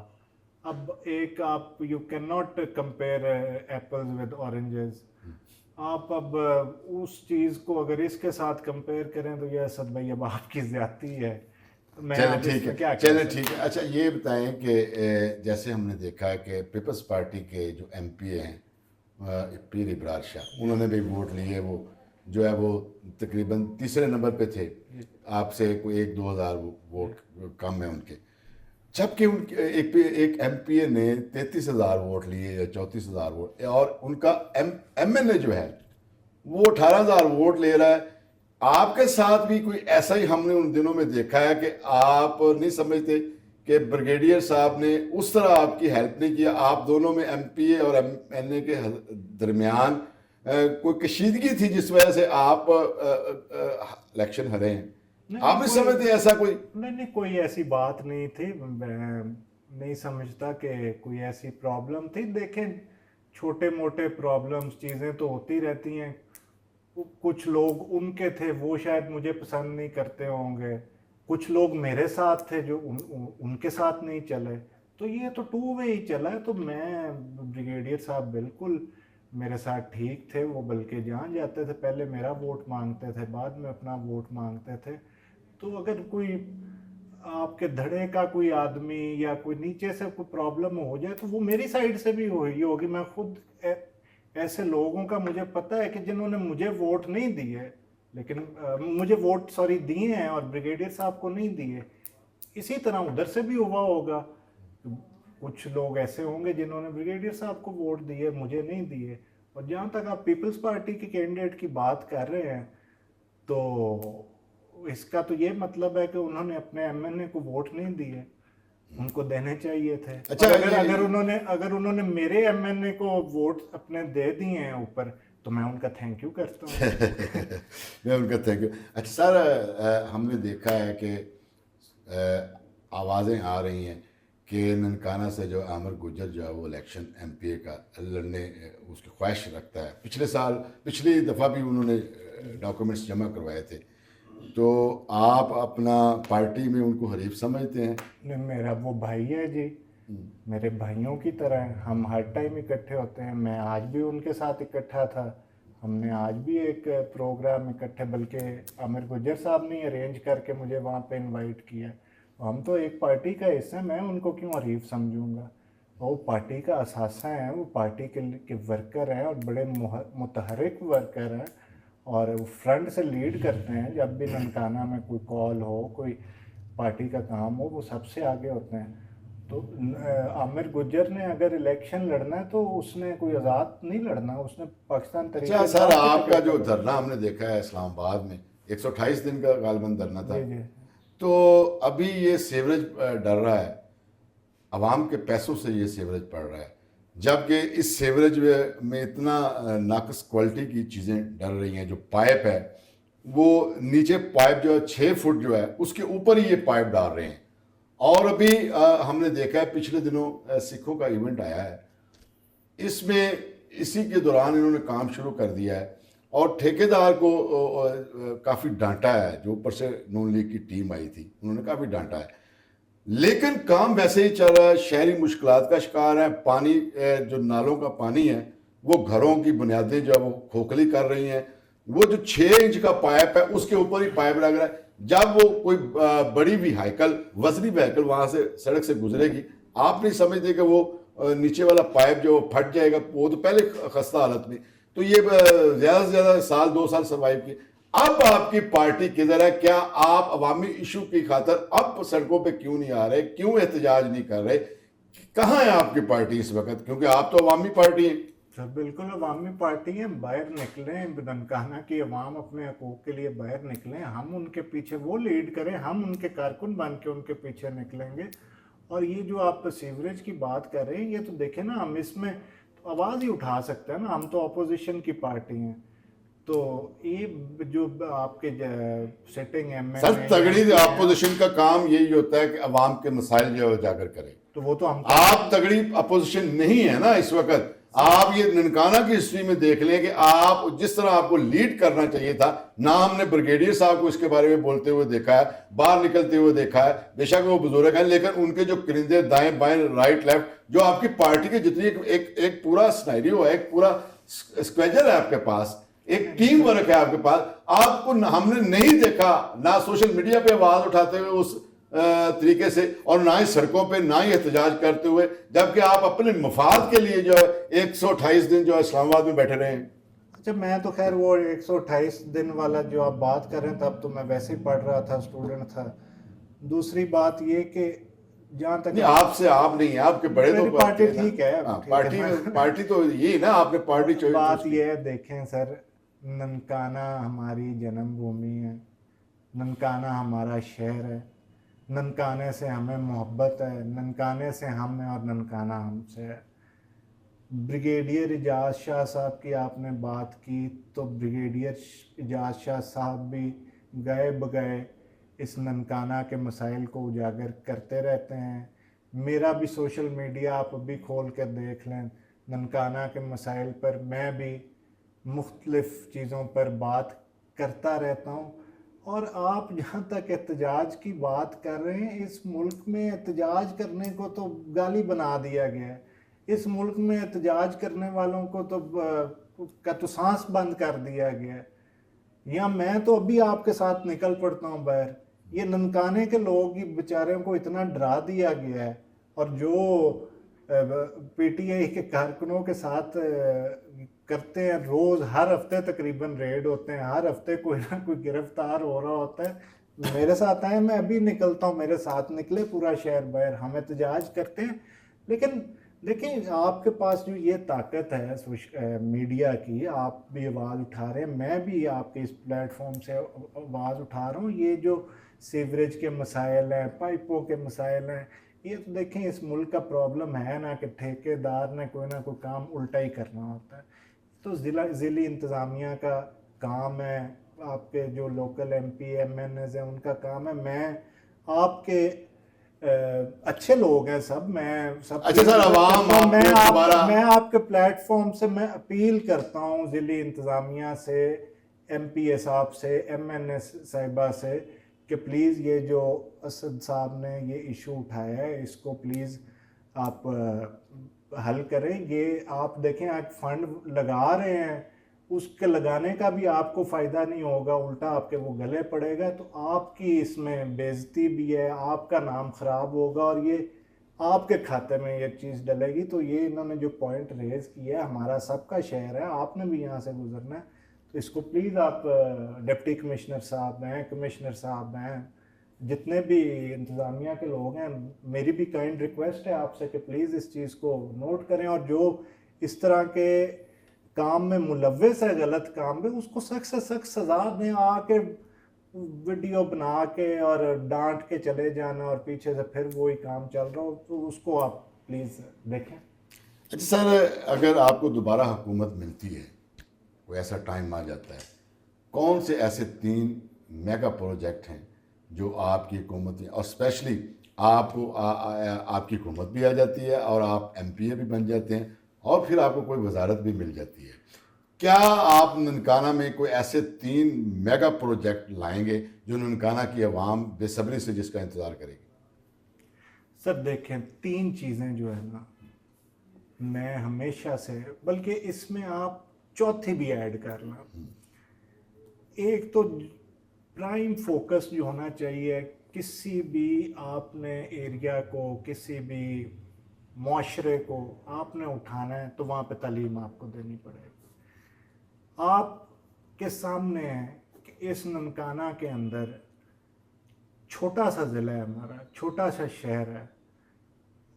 अब एक आप you can not compare apples with oranges. आप अब उस चीज़ को अगर इसके साथ कंपेयर करें तो ये असद भाई अब आपकी ज़्यादती है। चलें ठीक है, चलें ठीक है। अच्छा, ये बताएं कि जैसे हमने देखा है कि पीपल्स पार्टी के जो एमपी हैं पीर इब्रार शाह, उन्होंने भी वोट लिए। वो जो है वो तकरीबन तीसरे नंबर पे थे, आपसे कोई 1-2 हज़ार वोट कम है उनके। जबकि उनके एक एमपीए ने 33,000 वोट लिए या 34,000 वोट, और उनका एमएनए जो है वो 18,000 वोट ले रहा है। आपके साथ भी कोई ऐसा ही हमने उन दिनों में देखा है कि आप नहीं समझते कि ब्रिगेडियर साहब ने उस तरह आपकी हेल्प नहीं किया? आप दोनों में एमपीए और एमएनए के दरमियान कोई कशीदगी थी जिस वजह से आप इलेक्शन हारे हैं? आप नहीं समझते ऐसा कोई? नहीं, कोई ऐसी बात नहीं थी। मैं नहीं समझता कि कोई ऐसी प्रॉब्लम थी। देखें, छोटे मोटे प्रॉब्लम्स, चीज़ें तो होती रहती हैं। कुछ लोग उनके थे, वो शायद मुझे पसंद नहीं करते होंगे, कुछ लोग मेरे साथ थे जो उनके साथ नहीं चले। तो ये तो टू वे ही चला है। तो मैं, ब्रिगेडियर साहब बिल्कुल मेरे साथ ठीक थे। वो बल्कि जहाँ जाते थे पहले मेरा वोट मांगते थे, बाद में अपना वोट मांगते थे। तो अगर कोई आपके धड़े का कोई आदमी या कोई नीचे से कोई प्रॉब्लम हो जाए तो वो मेरी साइड से भी होगी। मैं खुद ऐसे लोगों का मुझे पता है कि जिन्होंने मुझे वोट नहीं दिए, लेकिन मुझे वोट दिए हैं और ब्रिगेडियर साहब को नहीं दिए। इसी तरह उधर से भी हुआ होगा। कुछ लोग ऐसे होंगे जिन्होंने ब्रिगेडियर साहब को वोट दिए, मुझे नहीं दिए। और जहाँ तक आप पीपल्स पार्टी के कैंडिडेट की बात कर रहे हैं, तो इसका तो ये मतलब है कि उन्होंने अपने एमएनए को वोट नहीं दिए, उनको देने चाहिए थे। अच्छा, अगर उन्होंने मेरे एमएनए को वोट अपने दे दिए हैं ऊपर, तो मैं उनका थैंक यू करता हूँ। मैं उनका थैंक यू। अच्छा सर, हमने देखा है कि आवाज़ें आ रही हैं कि ननकाना से जो आमिर गुजर जो है वो इलेक्शन एमपीए का लड़ने उसकी ख्वाहिश रखता है। पिछली दफ़ा भी उन्होंने डॉक्यूमेंट्स जमा करवाए थे। तो आप अपना पार्टी में उनको हरीफ समझते हैं? नहीं, मेरा वो भाई है जी, मेरे भाइयों की तरह हैं। हम हर टाइम इकट्ठे होते हैं। मैं आज भी उनके साथ इकट्ठा था। हमने आज भी एक प्रोग्राम इकट्ठे, बल्कि आमिर गुजर साहब ने अरेंज करके मुझे वहाँ पे इनवाइट किया। हम तो एक पार्टी का हिस्सा हैं, मैं उनको क्यों हरीफ समझूंगा। वो पार्टी का असासा है, वो पार्टी के वर्कर हैं और बड़े मुतहरिक वर्कर हैं, और वो फ्रंट से लीड करते हैं। जब भी ननकाना में कोई कॉल हो, कोई पार्टी का काम हो, वो सबसे आगे होते हैं। तो आमिर गुज्जर ने अगर इलेक्शन लड़ना है तो उसने कोई आज़ाद नहीं लड़ना, उसने पाकिस्तान अच्छा तरीके सर, आपका जो धरना हमने देखा है इस्लामाबाद में 128 दिन का गालबन धरना था, जी जी। तो अभी ये सीवरेज डर रहा है, आवाम के पैसों से ये सीवरेज पड़ रहा है, जबकि इस सीवरेज में इतना नाकस क्वालिटी की चीज़ें डल रही हैं। जो पाइप है वो नीचे पाइप जो है 6 फुट जो है उसके ऊपर ही ये पाइप डाल रहे हैं। और अभी हमने देखा है पिछले दिनों सिखों का इवेंट आया है, इसमें इसी के दौरान इन्होंने काम शुरू कर दिया है और ठेकेदार को काफ़ी डांटा है। जो ऊपर से नून लीग की टीम आई थी उन्होंने काफ़ी डांटा है, लेकिन काम वैसे ही चल रहा है। शहरी मुश्किलात का शिकार है। पानी जो नालों का पानी है वो घरों की बुनियादें जो है वो खोखली कर रही हैं। वो जो 6 इंच का पाइप है उसके ऊपर ही पाइप लग रहा है। जब वो कोई बड़ी व्हीकल, वजनी व्हीकल वहां से सड़क से गुजरेगी, आप नहीं समझते कि वो नीचे वाला पाइप जो फट जाएगा। वो तो पहले खस्ता हालत में, तो ये ज्यादा से ज्यादा साल 2 साल सर्वाइव किए। अब आपकी पार्टी किधर है? क्या आप अवामी इशू की खातर अब सड़कों पे क्यों नहीं आ रहे? क्यों एहतजाज नहीं कर रहे? कहाँ है आपकी पार्टी इस वक्त? क्योंकि आप तो अवामी पार्टी है। सर बिल्कुल अवामी पार्टी है। बाहर निकलें, ननकाना की अवाम अपने हकूक़ के लिए बाहर निकलें, हम उनके पीछे, वो लीड करें, हम उनके कारकुन बन के उनके पीछे निकलेंगे। और ये जो आप सीवरेज की बात कर रहे हैं, ये तो देखें ना, हम इसमें तो आवाज़ ही उठा सकते हैं ना, हम तो अपोजिशन की पार्टी हैं। तो ये जो आपके सिटिंग सर, एमएनए तगड़ी अपोजिशन का काम यही होता है कि अवाम के मसाइल जो उजागर करे। तो वो तो हम आप तगड़ी अपोजिशन नहीं है ना इस वक्त। आप ये ननकाना की हिस्ट्री में देख लें कि आप जिस तरह आपको लीड करना चाहिए था ना, हमने ब्रिगेडियर साहब को इसके बारे में बोलते हुए देखा है, बाहर निकलते हुए देखा है। बेशक वो बुजुर्ग हैं, लेकिन उनके जो करिंदे दाएं बाएं राइट लेफ्ट, जो आपकी पार्टी की जितनी एक पूरा स्नाइरियो है, एक पूरा स्क्वेजर है आपके पास, एक टीम वर्क है आपके पास, आपको हमने नहीं देखा ना सोशल मीडिया पे आवाज उठाते हुए उस तरीके से, और ना ही सड़कों पे, ना ही एहतजाज करते हुए, जबकि आप अपने मफाद के लिए जो है 128 दिन जो है इस्लामाबाद में बैठे रहे हैं। अच्छा, मैं तो खैर वो 128 दिन वाला जो आप बात कर रहे हैं, तब तो मैं वैसे ही पढ़ रहा था, स्टूडेंट था। दूसरी बात ये कि जहाँ तक नहीं, आपसे आप नहीं है, आपके बड़े तो पार्टी ठीक है, पार्टी तो यही ना, आपने पार्टी चॉइस। बात ये है, देखें सर, ननकाना हमारी जन्मभूमि है, ननकाना हमारा शहर है, ननकाने से हमें मोहब्बत है, ननकाने से हम हैं और ननकाना हमसे है। ब्रिगेडियर इजाज़ शाह साहब की आपने बात की, तो ब्रिगेडियर इजाज़ शाह साहब भी गए बगए इस ननकाना के मसाइल को उजागर करते रहते हैं। मेरा भी सोशल मीडिया आप अभी खोल कर देख लें, ननकाना के मसाइल पर मैं भी मुख्तलिफ़ चीज़ों पर बात करता रहता हूँ। और आप जहाँ तक एहतजाज की बात कर रहे हैं, इस मुल्क में एहतजाज करने को तो गाली बना दिया गया है। इस मुल्क में एहतजाज करने वालों को तो का तो सांस बंद कर दिया गया है। या मैं तो अभी आपके साथ निकल पड़ता हूँ बाहर। ये ननकाने के लोग ही बेचारों को इतना डरा दिया गया है। और जो पीटीआई के कारकुनों के साथ करते हैं, रोज़ हर हफ्ते तकरीबन रेड होते हैं, हर हफ्ते कोई ना कोई गिरफ्तार हो रहा होता है। मेरे साथ आए, मैं अभी निकलता हूँ, मेरे साथ निकले पूरा शहर बाहर, हम एहतजाज करते हैं। लेकिन आपके पास जो ये ताकत है मीडिया की, आप भी आवाज़ उठा रहे हैं, मैं भी आपके इस प्लेटफॉर्म से आवाज़ उठा रहा हूँ। ये जो सीवरेज के मसाइल हैं, पाइपों के मसाइल हैं, ये तो देखें इस मुल्क का प्रॉब्लम है ना, कि ठेकेदार ने कोई ना कोई काम उल्टा ही करना होता है। तो ज़िली इंतज़ामिया का काम है, आपके जो लोकल MP MNAs हैं उनका काम है। मैं आपके अच्छे लोग हैं सब, मैं सब अच्छा सर, अवाम मैं आपके प्लेटफॉर्म से मैं अपील करता हूँ ज़िली इंतज़ामिया से, MPA साहब से, MNA साहिबा से, कि प्लीज़ ये जो असद साहब ने ये इशू उठाया है इसको प्लीज़ आप हल करें। ये आप देखें आप फंड लगा रहे हैं, उसके लगाने का भी आपको फ़ायदा नहीं होगा, उल्टा आपके वो गले पड़ेगा, तो आपकी इसमें बेइज्जती भी है, आपका नाम ख़राब होगा और ये आपके खाते में ये चीज़ डलेगी। तो ये इन्होंने जो पॉइंट रेज़ किया है, हमारा सबका शहर है, आपने भी यहाँ से गुजरना है, तो इसको प्लीज़ आप डिप्टी कमिश्नर साहब हैं, कमिश्नर साहब हैं, जितने भी इंतज़ामिया के लोग हैं, मेरी भी काइंड रिक्वेस्ट है आपसे कि प्लीज़ इस चीज़ को नोट करें, और जो इस तरह के काम में मुलव्वस है, गलत काम में, उसको सख्त से सख्त सजा दें। आके वीडियो बना के और डांट के चले जाना और पीछे से फिर वही काम चल रहा हो, तो उसको आप प्लीज़ देखें। अच्छा सर, अगर आपको दोबारा हुकूमत मिलती है, कोई ऐसा टाइम आ जाता है, कौन से ऐसे 3 मेगा प्रोजेक्ट हैं जो आपकी हुकूमत में, और स्पेशली आपको आपकी हुकूमत भी आ जाती है और आप MPA भी बन जाते हैं और फिर आपको कोई वजारत भी मिल जाती है, क्या आप ननकाना में कोई ऐसे 3 मेगा प्रोजेक्ट लाएंगे जो ननकाना की आवाम बेसब्री से जिसका इंतज़ार करेगी? सर देखें, 3 चीज़ें जो है ना, मैं हमेशा से, बल्कि इसमें आप चौथी भी ऐड करना। एक तो प्राइम फोकस जो होना चाहिए, किसी भी आपने एरिया को, किसी भी माशरे को आपने उठाना है तो वहाँ पे तालीम आपको देनी पड़ेगी। आपके सामने है कि इस ननकाना के अंदर छोटा सा ज़िला है हमारा, छोटा सा शहर है,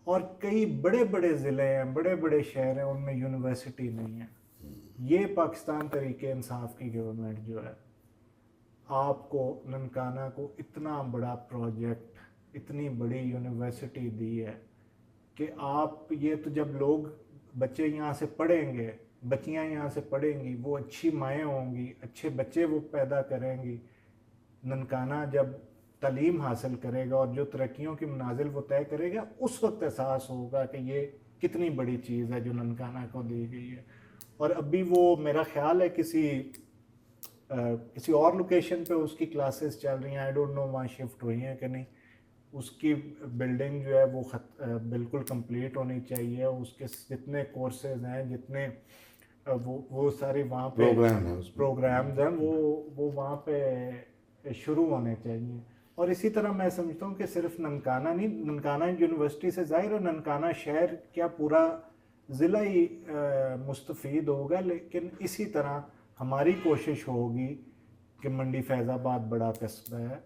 और कई बड़े बड़े ज़िले हैं, बड़े बड़े शहर हैं, उनमें यूनिवर्सिटी नहीं है। ये पाकिस्तान तहरीक इंसाफ की गवर्नमेंट जो है, आपको ननकाना को इतना बड़ा प्रोजेक्ट, इतनी बड़ी यूनिवर्सिटी दी है कि आप ये तो जब लोग बच्चे यहाँ से पढ़ेंगे, बच्चियाँ यहाँ से पढ़ेंगी, वो अच्छी माएँ होंगी, अच्छे बच्चे वो पैदा करेंगी। ननकाना जब तालीम हासिल करेगा और जो तरक्कियों की मनाजिल वो तय करेगा, उस वक्त एहसास होगा कि ये कितनी बड़ी चीज़ है जो ननकाना को दी गई है। और अभी वो मेरा ख्याल है किसी और लोकेशन पे उसकी क्लासेस चल रही हैं, आई डोंट नो वहाँ शिफ्ट हुई हैं कि नहीं। उसकी बिल्डिंग जो है वो बिल्कुल कंप्लीट होनी चाहिए, उसके जितने कोर्सेज हैं, जितने वो सारे वहाँ पे प्रोग्राम्स हैं, वो वहाँ पे शुरू होने चाहिए। और इसी तरह मैं समझता हूँ कि सिर्फ ननकाना नहीं, ननकाना यूनिवर्सिटी से ज़ाहिर है ननकाना शहर क्या पूरा ज़िला ही मुस्तफ़ीद होगा, लेकिन इसी तरह हमारी कोशिश होगी कि मंडी फैज़ाबाद बड़ा कस्बा है,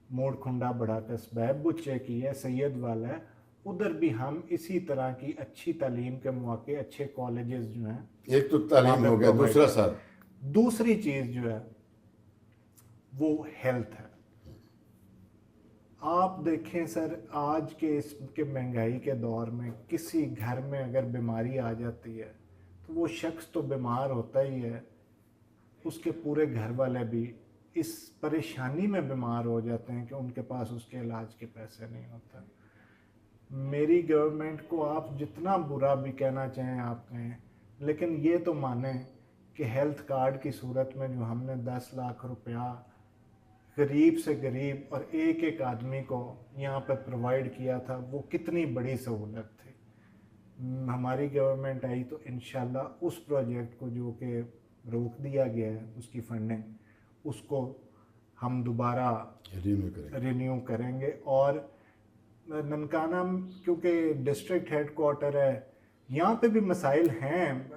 मोड़ खुंडा बड़ा कस्बा है, बुच्चे की है, सैयद वाला है, उधर भी हम इसी तरह की अच्छी तालीम के मौके, अच्छे कॉलेजेस जो हैं, एक तो तालीम हो गया, दूसरा सर, दूसरी चीज़ जो है वो हेल्थ है। आप देखें सर, आज के इसके महंगाई के दौर में किसी घर में अगर बीमारी आ जाती है तो वो शख्स तो बीमार होता ही है, उसके पूरे घर वाले भी इस परेशानी में बीमार हो जाते हैं कि उनके पास उसके इलाज के पैसे नहीं होते। मेरी गवर्नमेंट को आप जितना बुरा भी कहना चाहें आप कहें, लेकिन ये तो माने कि हेल्थ कार्ड की सूरत में जो हमने 10 लाख रुपया गरीब से गरीब और एक एक आदमी को यहाँ पर प्रोवाइड किया था, वो कितनी बड़ी सहूलत थी। हमारी गवर्नमेंट आई तो इंशाल्लाह उस प्रोजेक्ट को जो कि रोक दिया गया है, उसकी फंडिंग, उसको हम दोबारा रिन्यू करेंगे। और ननकाना क्योंकि डिस्ट्रिक्ट हेडक्वार्टर है, यहाँ पे भी मसाइल हैं,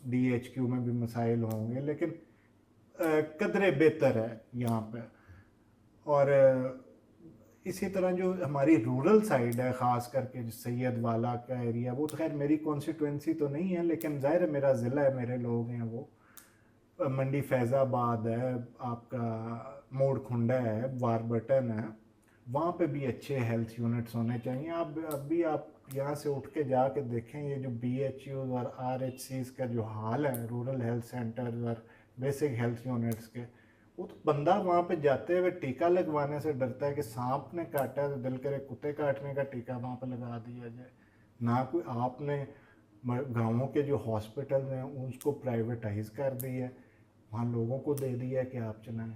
DHQ में भी मसाइल होंगे, लेकिन कदरे बेहतर है यहाँ पे। और इसी तरह जो हमारी रूरल साइड है, ख़ास करके जो सैयद वाला का एरिया, वो तो खैर मेरी कॉन्स्टिट्यूंसी तो नहीं है, लेकिन ज़ाहिर है मेरा ज़िला है, मेरे लोग हैं। वो मंडी फैज़ाबाद है, आपका मोड़ खुंडा है, वारबटन है, वहाँ पे भी अच्छे हेल्थ यूनिट्स होने चाहिए। अभी आप यहाँ से उठ के जाके देखें, ये जो BHUs और RHCs का जो हाल है, रूरल हेल्थ सेंटर और बेसिक हेल्थ यूनिट्स के, वो तो बंदा वहाँ पे जाते हुए टीका लगवाने से डरता है कि सांप ने काटा है तो दिल करे कुत्ते काटने का टीका वहाँ पे लगा दिया जाए। ना कोई आपने गाँवों के जो हॉस्पिटल हैं उसको प्राइवेटाइज कर दिया है, वहाँ लोगों को दे दिया है कि आप चलाएं।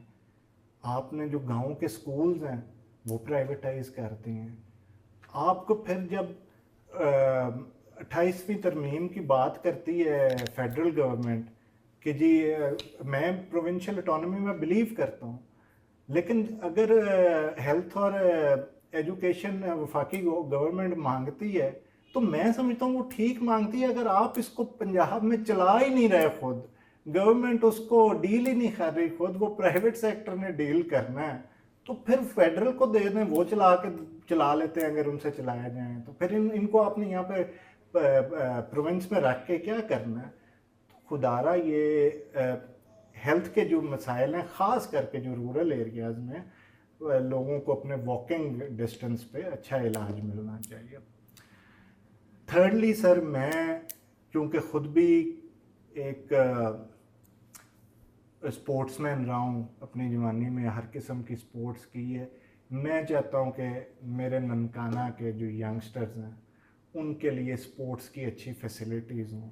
आपने जो गाँव के स्कूल्स हैं वो प्राइवेटाइज कर दिए हैं। आपको फिर जब 28वीं तरमीम की बात करती है फेडरल गवर्नमेंट कि जी मैं प्रोविंशियल ऑटोनॉमी में बिलीव करता हूँ, लेकिन अगर हेल्थ और एजुकेशन वफाकी गवर्नमेंट मांगती है तो मैं समझता हूँ वो ठीक मांगती है। अगर आप इसको पंजाब में चला ही नहीं रहे, खुद गवर्नमेंट उसको डील ही नहीं कर रही, खुद वो प्राइवेट सेक्टर ने डील करना है, तो फिर फेडरल को दे दें, वो चला लेते हैं। अगर उनसे चलाया जाए तो फिर इनको आपने यहाँ पे प्रोविंस में रख के क्या करना है। तो खुदारा ये हेल्थ के जो मसाइल हैं, ख़ास करके जो रूरल एरियाज़ में लोगों को अपने वॉकिंग डिस्टेंस पे अच्छा इलाज मिलना चाहिए। थर्डली सर, मैं क्योंकि ख़ुद भी एक स्पोर्ट्समैन रहा हूँ, अपनी जवानी में हर किस्म की स्पोर्ट्स की है, मैं चाहता हूँ कि मेरे ननकाना के जो यंगस्टर्स हैं उनके लिए स्पोर्ट्स की अच्छी फैसिलिटीज़ हों।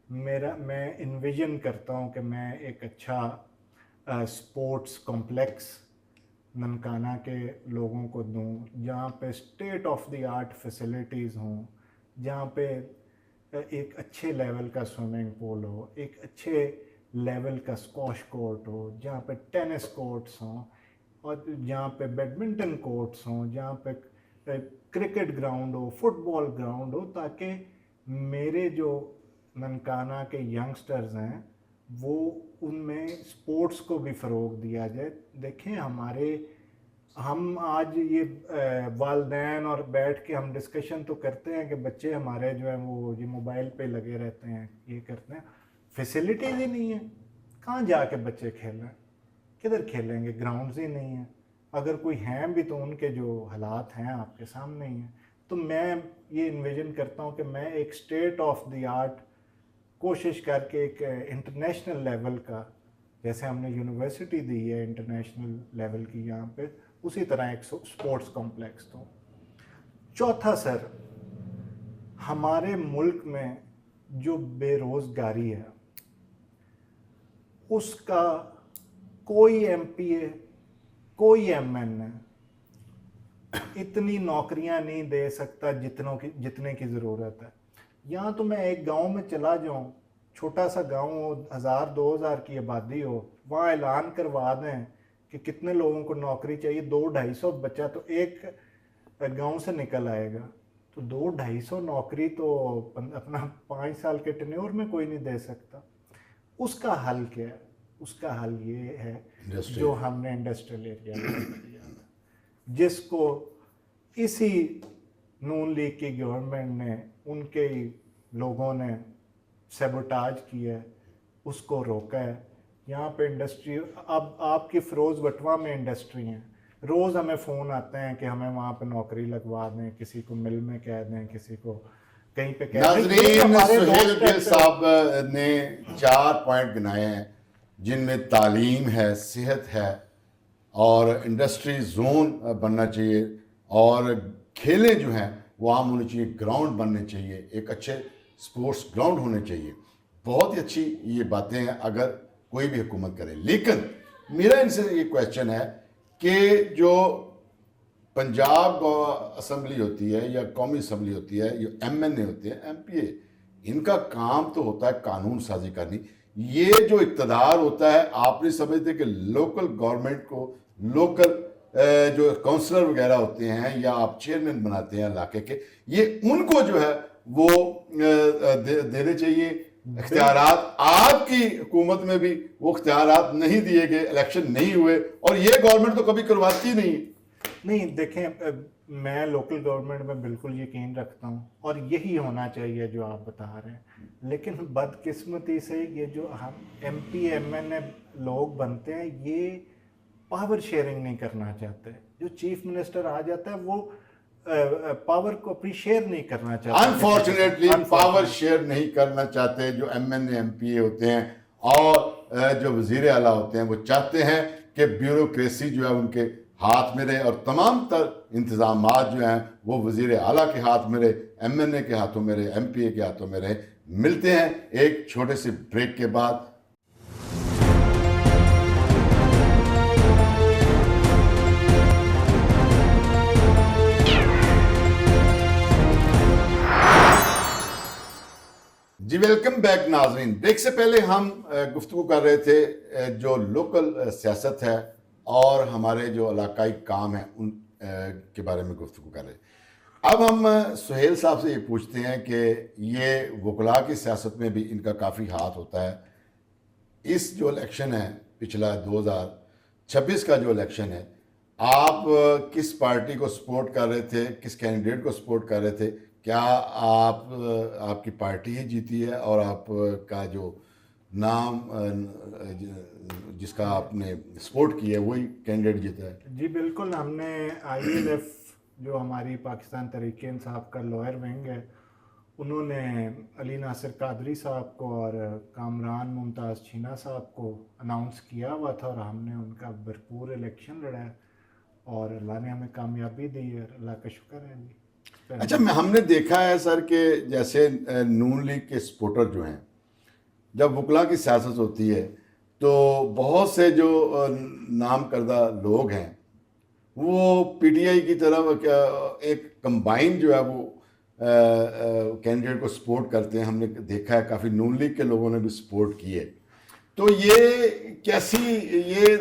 मैं इन्विजन करता हूँ कि मैं एक अच्छा स्पोर्ट्स कॉम्प्लेक्स ननकाना के लोगों को दूँ, जहाँ पे state of the art facilities हों, जहाँ पे एक अच्छे लेवल का स्विमिंग पूल हो, एक अच्छे लेवल का स्क्वॉश कोर्ट हो, जहाँ पे टेनिस कोर्ट्स हों, और जहाँ पे बैडमिंटन कोर्ट्स हों, जहाँ पे क्रिकेट ग्राउंड हो, फुटबॉल ग्राउंड हो, ताकि मेरे जो ननकाना के यंगस्टर्स हैं वो उनमें स्पोर्ट्स को भी फ़रोग दिया जाए। देखें हम आज ये वालदैन और बैठ के हम डिस्कशन तो करते हैं कि बच्चे हमारे जो हैं वो ये मोबाइल पे लगे रहते हैं, ये करते हैं, फैसिलिटीज़ ही नहीं है। कहाँ जाके बच्चे खेलें, किधर खेलेंगे, ग्राउंड्स ही नहीं हैं। अगर कोई हैं भी तो उनके जो हालात हैं आपके सामने ही हैं। तो मैं ये इन्विजन करता हूँ कि मैं एक स्टेट ऑफ द आर्ट कोशिश करके एक इंटरनेशनल लेवल का, जैसे हमने यूनिवर्सिटी दी है इंटरनेशनल लेवल की यहाँ पे, उसी तरह एक स्पोर्ट्स कॉम्प्लेक्स। तो चौथा सर, हमारे मुल्क में जो बेरोज़गारी है उसका कोई MPA, कोई MNA इतनी नौकरियां नहीं दे सकता जितने की ज़रूरत है। यहाँ तो मैं एक गांव में चला जाऊँ, छोटा सा गांव हो, 1000-2000 की आबादी हो, वहाँ ऐलान करवा दें कि कितने लोगों को नौकरी चाहिए, 200-250 बच्चा तो एक गांव से निकल आएगा। तो 200-250 नौकरी तो अपना 5 साल के टेन्योर में कोई नहीं दे सकता। उसका हल क्या है? उसका हल ये है जो हमने इंडस्ट्रियल एरिया में किया था, जिसको इसी नून लीग की गवर्नमेंट ने, उनके लोगों ने सैबोटाज किया है, उसको रोका है। यहाँ पे इंडस्ट्री, अब आपकी फ़िरोज़ वटवा में इंडस्ट्री हैं, रोज़ हमें फ़ोन आते हैं कि हमें वहाँ पे नौकरी लगवा दें, किसी को मिल में कह दें, किसी को कहीं पे कह दें। नाज़रीन, सुहेल गिल साहब ने 4 पॉइंट गिनाए हैं जिनमें तालीम है, सेहत है और इंडस्ट्री जोन बनना चाहिए, और खेलें जो हैं वो आम होनी चाहिए, ग्राउंड बनने चाहिए, एक अच्छे स्पोर्ट्स ग्राउंड होने चाहिए। बहुत ही अच्छी ये बातें हैं अगर कोई भी हुकूमत करे। लेकिन मेरा इनसे ये क्वेश्चन है कि जो पंजाब असम्बली होती है या कौमी असम्बली होती है, जो MNA होते हैं, MPA, इनका काम तो होता है कानून साजी करनी। ये जो इक़्तिदार होता है, आप नहीं समझते कि लोकल गवर्नमेंट को, लोकल जो काउंसलर वगैरह होते हैं या आप चेयरमैन बनाते हैं इलाके के, ये उनको जो है वो देने चाहिए इख्तियारात। आपकी हुकूमत में भी वो इख्तियारात नहीं दिए गए, इलेक्शन नहीं हुए, और ये गवर्नमेंट तो कभी करवाती नहीं। देखें, मैं लोकल गवर्नमेंट में बिल्कुल यकीन रखता हूँ और यही होना चाहिए जो आप बता रहे हैं। लेकिन बदकिस्मती से ये जो हम MP MNA लोग बनते हैं, ये पावर शेयरिंग नहीं करना चाहते। जो चीफ मिनिस्टर आ जाता है वो पावर को अपनी शेयर नहीं करना चाहते। अनफॉर्चुनेटली पावर शेयर नहीं करना चाहते जो MNA MPA होते हैं, और जो वजीर आला होते हैं वो चाहते हैं कि ब्यूरोक्रेसी जो है उनके हाथ में रहे और तमाम तर इंतजामात जो हैं वो वज़ीर आला के हाथ में रहे, MNA के हाथों में रहे, MPA के हाथों में रहे। मिलते हैं एक छोटे से ब्रेक के बाद। जी वेलकम बैक नाज़रीन। ब्रेक से पहले हम गुफ्तगू कर रहे थे जो लोकल सियासत है और हमारे जो इलाकाई काम हैं उन के बारे में गुफ्तगू कर रहे हैं। अब हम सुहेल साहब से ये पूछते हैं कि ये वकला की सियासत में भी इनका काफ़ी हाथ होता है। इस जो इलेक्शन है पिछला 2026 का जो इलेक्शन है, आप किस पार्टी को सपोर्ट कर रहे थे, किस कैंडिडेट को सपोर्ट कर रहे थे? क्या आपकी पार्टी ही जीती है और आपका जो नाम जिसका आपने सपोर्ट किया है वही कैंडिडेट जीता है? जी बिल्कुल, हमने ILF जो हमारी पाकिस्तान तहरीक इंसाफ का लॉयर विंग है, उन्होंने अली नासिर कादरी साहब को और कामरान मुमताज़ छीना साहब को अनाउंस किया हुआ था और हमने उनका भरपूर इलेक्शन लड़ा है और अल्लाह ने हमें कामयाबी दी है, अल्लाह का शुक्र है जी। अच्छा, हमने देखा है सर कि जैसे नून लीग के सपोर्टर जो हैं, जब वकला की सियासत होती है तो बहुत से जो नाम करदा लोग हैं वो PTI की तरफ एक कंबाइन जो है वो कैंडिडेट को सपोर्ट करते हैं। हमने देखा है काफ़ी नून लीग के लोगों ने भी सपोर्ट की है। तो ये कैसी, ये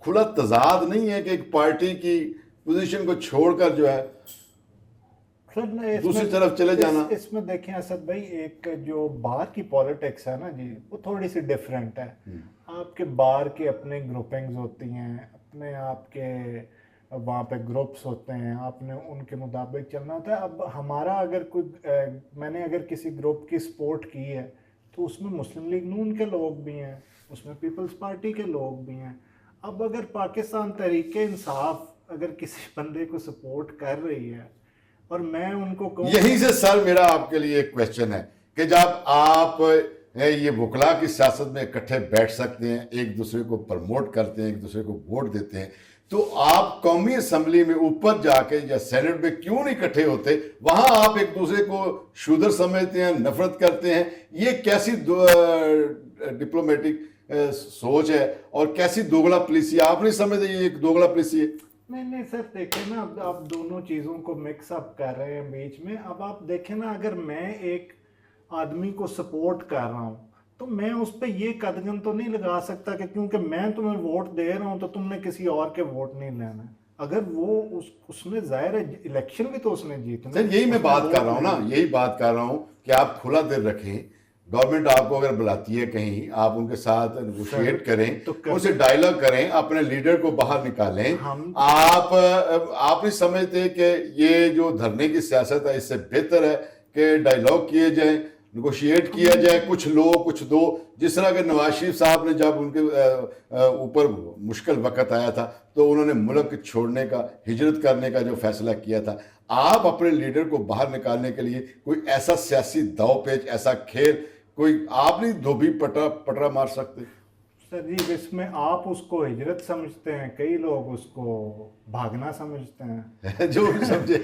खुला तजाद नहीं है कि एक पार्टी की पोजीशन को छोड़कर जो है दूसरी तरफ चले जाना? इसमें देखें असद भाई, एक जो बाहर की पॉलिटिक्स है ना जी, वो थोड़ी सी डिफरेंट है। आपके बाहर के अपने ग्रुपिंग्स होती हैं, अपने आपके वहाँ पे ग्रुप्स होते हैं, आपने उनके मुताबिक चलना होता है। अब हमारा अगर मैंने अगर किसी ग्रुप की सपोर्ट की है तो उसमें मुस्लिम लीग नून के लोग भी हैं, उसमें पीपल्स पार्टी के लोग भी हैं। अब अगर पाकिस्तान तहरीक इंसाफ अगर किसी बंदे को सपोर्ट कर रही है और मैं उनको कहूँ, यहीं से सर मेरा आपके लिए एक क्वेश्चन है कि जब आप ये वकला की सियासत में इकट्ठे बैठ सकते हैं, एक दूसरे को प्रमोट करते हैं, एक दूसरे को वोट देते हैं, तो आप कौमी असम्बली में ऊपर जाके या सेनेट में क्यों नहीं इकट्ठे होते? वहां आप एक दूसरे को शूदर समझते हैं, नफरत करते हैं। ये कैसी डिप्लोमेटिक सोच है और कैसी दोगला पॉलिसी? आप नहीं समझते ये एक दोगला पॉलिसी है? नहीं सर, देखें ना, अब आप दोनों चीज़ों को मिक्स अप कर रहे हैं बीच में। अब आप देखें ना, अगर मैं एक आदमी को सपोर्ट कर रहा हूँ तो मैं उस पर ये कदगन तो नहीं लगा सकता कि क्योंकि मैं तुम्हें वोट दे रहा हूँ तो तुमने किसी और के वोट नहीं लेना। अगर वो उसमें जाहिर है इलेक्शन भी तो उसने जीतना। सर यही मैं बात कर रहा हूँ ना, यही बात कर रहा हूँ कि आप खुला दिल रखें। गवर्नमेंट आपको अगर बुलाती है कहीं, आप उनके साथ नेगोशिएट करें, तो उनसे डायलॉग करें, अपने लीडर को बाहर निकालें। आप नहीं समझते कि ये जो धरने की सियासत है इससे बेहतर है कि डायलॉग किए जाएं, नेगोशिएट किया जाए, कुछ लो कुछ दो? जिस तरह के नवाज शरीफ साहब ने जब उनके ऊपर मुश्किल वक्त आया था तो उन्होंने मुल्क छोड़ने का, हिजरत करने का जो फैसला किया था, आप अपने लीडर को बाहर निकालने के लिए कोई ऐसा सियासी दाव पेच, ऐसा खेल कोई आप नहीं धोबी पटरा मार सकते? सर जी, इसमें आप उसको हिजरत समझते हैं, कई लोग उसको भागना समझते हैं। जो भी समझे।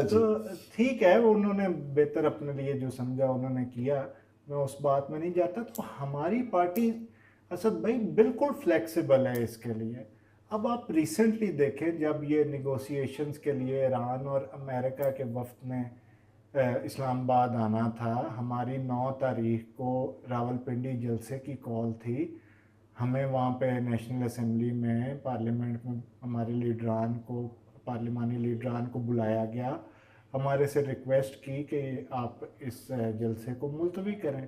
तो ठीक है, वो उन्होंने बेहतर अपने लिए जो समझा उन्होंने किया, मैं उस बात में नहीं जाता। तो हमारी पार्टी असद भाई बिल्कुल फ्लेक्सिबल है इसके लिए। अब आप रिसेंटली देखें, जब ये निगोशिएशंस के लिए ईरान और अमेरिका के वफ्द ने इस्लामाबाद आना था, हमारी 9 तारीख को रावलपिंडी जलसे की कॉल थी। हमें वहाँ पे नेशनल असेंबली में, पार्लियामेंट में हमारे लीडरान को, पार्लिमानी लीडरान को बुलाया गया, हमारे से रिक्वेस्ट की कि आप इस जलसे को मुलतवी करें।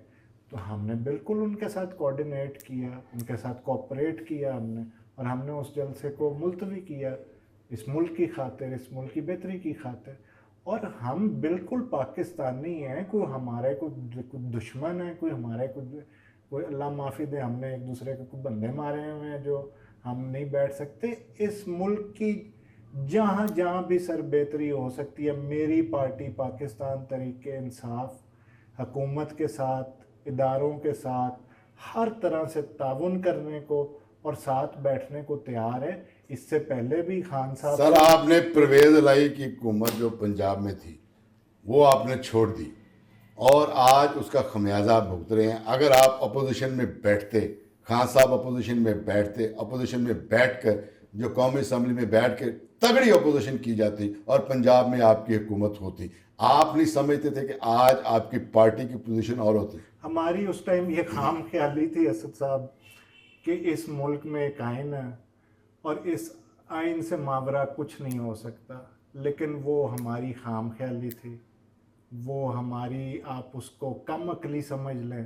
तो हमने बिल्कुल उनके साथ कोऑर्डिनेट किया, उनके साथ कोऑपरेट किया हमने, और हमने उस जलसे को मुलतवी किया इस मुल्क की खातिर, इस मुल्क की बेहतरी की खातिर। और हम बिल्कुल पाकिस्तानी हैं, कोई हमारे को दुश्मन है, कोई हमारे कोई अल्लाह माफ़ी दे, हमने एक दूसरे के कोई बंदे मारे हुए हैं जो हम नहीं बैठ सकते। इस मुल्क की जहाँ जहाँ भी सर बेहतरी हो सकती है, मेरी पार्टी पाकिस्तान तहरीक इंसाफ हुकूमत के साथ, इदारों के साथ हर तरह से ताउन करने को और साथ बैठने को तैयार है। इससे पहले भी खान साहब सर आपने परवेज इलाही की हुकूमत जो पंजाब में थी वो आपने छोड़ दी और आज उसका खमियाजा आप भुगत रहे हैं। अगर आप अपोजिशन में बैठते, खान साहब अपोजिशन में बैठते, अपोजिशन में बैठकर जो कौमी असम्बली में बैठ के तगड़ी अपोजिशन की जाती और पंजाब में आपकी हुकूमत होती, आप नहीं समझते थे कि आज आपकी पार्टी की पोजीशन और होती? हमारी उस टाइम ये खाम ख्याली थी असद साहब कि इस मुल्क में एक आइन है और इस आइन से मावरा कुछ नहीं हो सकता, लेकिन वो हमारी खाम ख्याली थी, वो हमारी, आप उसको कम अकली समझ लें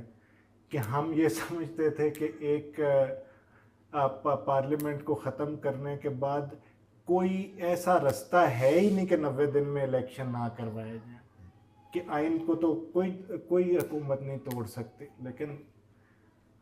कि हम ये समझते थे कि एक पार्लियामेंट को ख़त्म करने के बाद कोई ऐसा रास्ता है ही नहीं कि 90 दिन में इलेक्शन ना करवाए जाए, कि आइन को तो कोई हुकूमत नहीं तोड़ सकती। लेकिन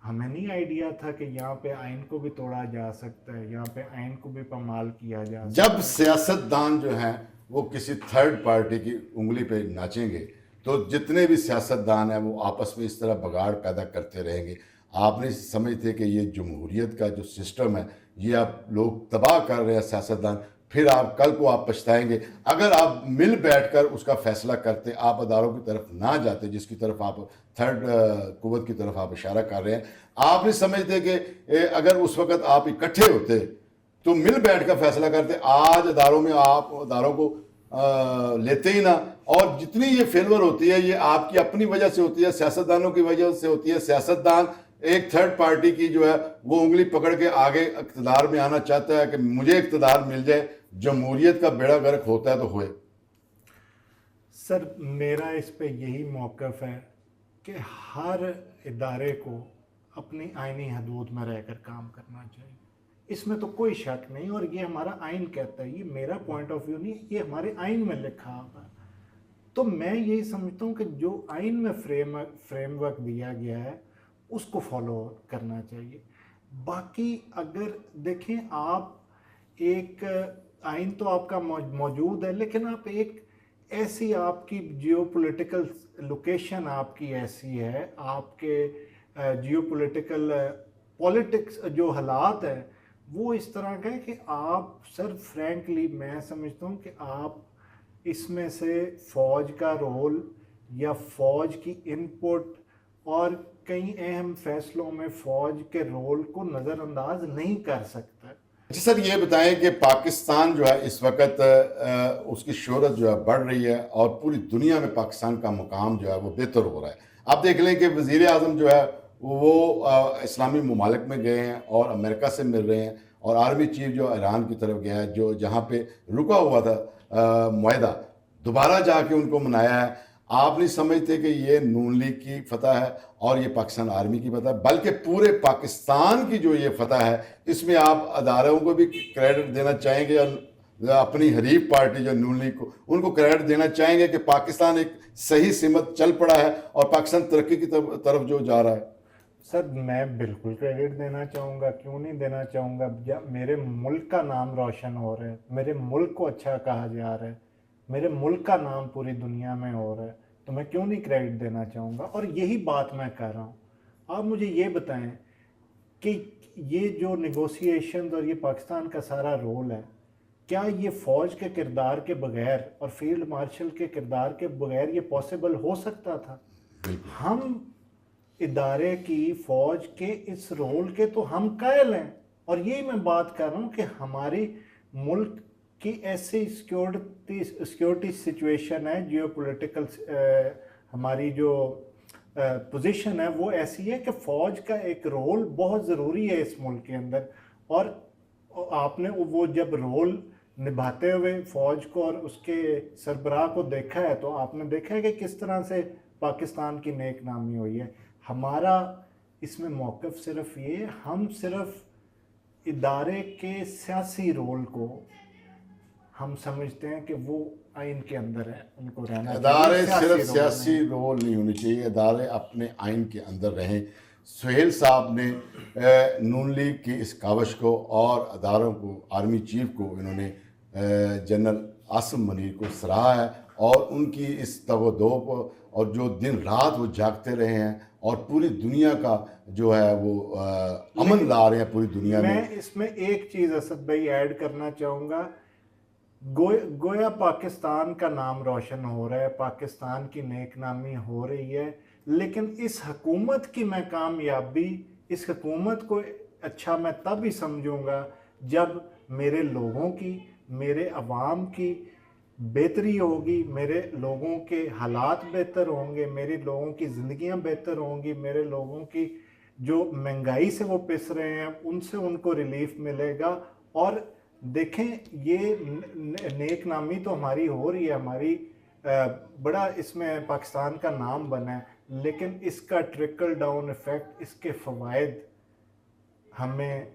हमें नहीं आइडिया था कि यहाँ पे आइन को भी तोड़ा जा सकता है, यहाँ पे आइन को भी पामाल किया जा सकता है। जब सियासतदान जो हैं वो किसी थर्ड पार्टी की उंगली पे नाचेंगे तो जितने भी सियासतदान हैं वो आपस में इस तरह बगाड़ पैदा करते रहेंगे। आप नहीं समझते कि ये जमहूरियत का जो सिस्टम है ये आप लोग तबाह कर रहे हैं सियासतदान, फिर आप कल को आप पछताएंगे। अगर आप मिल बैठकर उसका फैसला करते, आप अदारों की तरफ ना जाते जिसकी तरफ आप थर्ड कुव्वत की तरफ आप इशारा कर रहे हैं, आप नहीं समझते कि अगर उस वक़्त आप इकट्ठे होते तो मिल बैठ कर फैसला करते, आज अदारों में आप अदारों को लेते ही ना। और जितनी ये फेलवर होती है ये आपकी अपनी वजह से होती है, सियासतदानों की वजह से होती है। सियासतदान एक थर्ड पार्टी की जो है वो उंगली पकड़ के आगे इक़्तिदार में आना चाहता है कि मुझे इक़्तिदार मिल जाए, जमहूरियत का बेड़ा गर्क होता है तो होए। सर मेरा इस पे यही मौक़िफ़ है कि हर इदारे को अपनी आइनी हदूद में रहकर काम करना चाहिए, इसमें तो कोई शक नहीं। और ये हमारा आइन कहता है, ये मेरा पॉइंट ऑफ व्यू नहीं, ये हमारे आइन में लिखा हुआ है। तो मैं यही समझता हूँ कि जो आइन में फ्रेमवर्क दिया गया है उसको फॉलो करना चाहिए। बाकी अगर देखें आप, एक आइन तो आपका मौजूद है, लेकिन आप एक ऐसी, आपकी जियोपॉलिटिकल लोकेशन आपकी ऐसी है, आपके जियोपॉलिटिकल पॉलिटिक्स जो हालात है वो इस तरह का है कि आप, सर फ्रैंकली मैं समझता हूँ कि आप इसमें से फ़ौज का रोल या फ़ौज की इनपुट और कई अहम फैसलों में फ़ौज के रोल को नज़रअंदाज नहीं कर सकता। जी सर, ये बताएं कि पाकिस्तान जो है इस वक्त उसकी शोहरत जो है बढ़ रही है और पूरी दुनिया में पाकिस्तान का मुकाम जो है वो बेहतर हो रहा है। आप देख लें कि वज़ीर आज़म जो है वो इस्लामी ममालिक में गए हैं और अमेरिका से मिल रहे हैं, और आर्मी चीफ जो ईरान की तरफ गया है, जो जहाँ पे रुका हुआ था मुआहदा, दोबारा जाके उनको मनाया है। आप नहीं समझते कि ये नून लीग की फतह है और ये पाकिस्तान आर्मी की फतह है, बल्कि पूरे पाकिस्तान की जो ये फतह है इसमें आप अदारों को भी क्रेडिट देना चाहेंगे और अपनी हरीफ पार्टी जो नून लीग को, उनको क्रेडिट देना चाहेंगे कि पाकिस्तान एक सही सिमत चल पड़ा है और पाकिस्तान तरक्की की तरफ जो जा रहा है। सर मैं बिल्कुल क्रेडिट देना चाहूँगा, क्यों नहीं देना चाहूँगा। जब मेरे मुल्क का नाम रोशन हो रहा है, मेरे मुल्क को अच्छा कहा जा रहा है, मेरे मुल्क का नाम पूरी दुनिया में हो रहा है, तो मैं क्यों नहीं क्रेडिट देना चाहूँगा। और यही बात मैं कर रहा हूँ। आप मुझे ये बताएं कि ये जो नेगोशिएशन और ये पाकिस्तान का सारा रोल है, क्या ये फ़ौज के किरदार के बगैर और फील्ड मार्शल के किरदार के बगैर ये पॉसिबल हो सकता था? हम इदारे की, फ़ौज के इस रोल के तो हम कायल हैं। और यही मैं बात कर रहा हूँ कि हमारे मुल्क की ऐसी सिक्योरिटी सिचुएशन है, जियोपॉलिटिकल हमारी जो पोजीशन है वो ऐसी है कि फ़ौज का एक रोल बहुत ज़रूरी है इस मुल्क के अंदर। और आपने वो जब रोल निभाते हुए फ़ौज को और उसके सरबराह को देखा है, तो आपने देखा है कि किस तरह से पाकिस्तान की नेक नामी हुई है। हमारा इसमें मौक़िफ़ सिर्फ ये, हम सिर्फ इदारे के सियासी रोल को हम समझते हैं कि वो आइन के अंदर है, उनको रहना चाहिए। अदारे सिर्फ सियासी रोल नहीं होने चाहिए, अदारे अपने आइन के अंदर रहें। सुहेल साहब ने नून लीग की इस कावश को और अदारों को, आर्मी चीफ को, इन्होंने जनरल आसिम मनीर को सराहा है और उनकी इस तवदो को, और जो दिन रात वो जागते रहे हैं और पूरी दुनिया का जो है वो अमन ला रहे हैं पूरी दुनिया में। मैं इसमें एक चीज़ असद भाई ऐड करना चाहूँगा। गोया पाकिस्तान का नाम रोशन हो रहा है, पाकिस्तान की नेकनामी हो रही है, लेकिन इस हकूमत की मैं कामयाबी, इस हकूमत को अच्छा मैं तब ही समझूंगा जब मेरे लोगों की, मेरे अवाम की बेहतरी होगी, मेरे लोगों के हालात बेहतर होंगे, मेरे लोगों की ज़िंदगियां बेहतर होंगी, मेरे लोगों की जो महंगाई से वो पिस रहे हैं उनसे उनको रिलीफ मिलेगा। और देखें, ये नेक नामी तो हमारी हो रही है, हमारी बड़ा इसमें पाकिस्तान का नाम बना है, लेकिन इसका ट्रिकल डाउन इफ़ेक्ट, इसके फ़वाइद हमें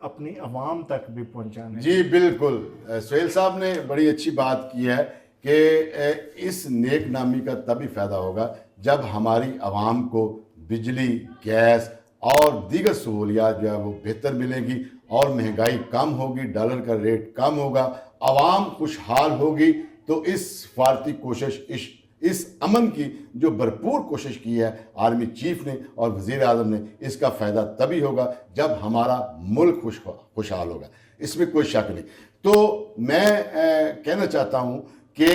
अपनी आवाम तक भी पहुंचाने। जी बिल्कुल, सुहेल साहब ने बड़ी अच्छी बात की है कि इस नेक नामी का तभी फ़ायदा होगा जब हमारी आवाम को बिजली, गैस और दीगर सहूलियात जो है वो बेहतर मिलेंगी और महंगाई कम होगी, डॉलर का रेट कम होगा, आवाम खुशहाल होगी। तो इस फारती कोशिश, इस अमन की जो भरपूर कोशिश की है आर्मी चीफ ने और वज़ीर आज़म ने, इसका फ़ायदा तभी होगा जब हमारा मुल्क खुशहाल होगा, इसमें कोई शक नहीं। तो मैं कहना चाहता हूँ कि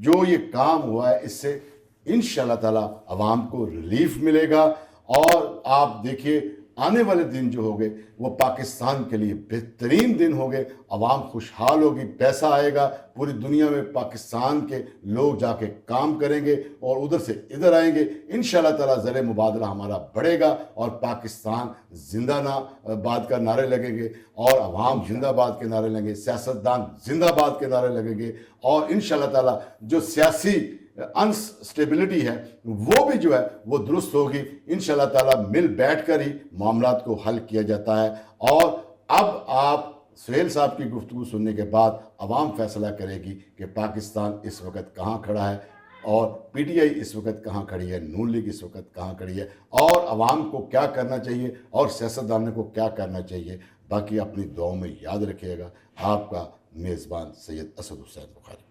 जो ये काम हुआ है इससे इंशाअल्लाह ताला अवाम को रिलीफ मिलेगा और आप देखिए आने वाले दिन जो होंगे वो पाकिस्तान के लिए बेहतरीन दिन होंगे, अवाम खुशहाल होगी, पैसा आएगा, पूरी दुनिया में पाकिस्तान के लोग जाके काम करेंगे और उधर से इधर आएंगे। इंशाअल्लाह ताला ज़र मुबादला हमारा बढ़ेगा और पाकिस्तान जिंदाबाद का नारे लगेंगे और अवाम जिंदाबाद के नारे लगेंगे, सियासतदान जिंदाबाद के नारे लगेंगे और इंशाअल्लाह ताला जो सियासी अनस्टेबिलिटी है वो भी जो है वो दुरुस्त होगी। इंशाअल्लाह ताला मिल बैठ कर ही मामलात को हल किया जाता है। और अब आप सुहेल साहब की गुफ्तगू सुनने के बाद अवाम फैसला करेगी कि पाकिस्तान इस वक्त कहाँ खड़ा है और पीटीआई इस वक्त कहाँ खड़ी है, नून लीग इस वक्त कहाँ खड़ी है और अवाम को क्या करना चाहिए और सियासतदानों को क्या करना चाहिए। बाकी अपनी दुआओं में याद रखिएगा। आपका मेज़बान सैयद असद हुसैन बुखारी।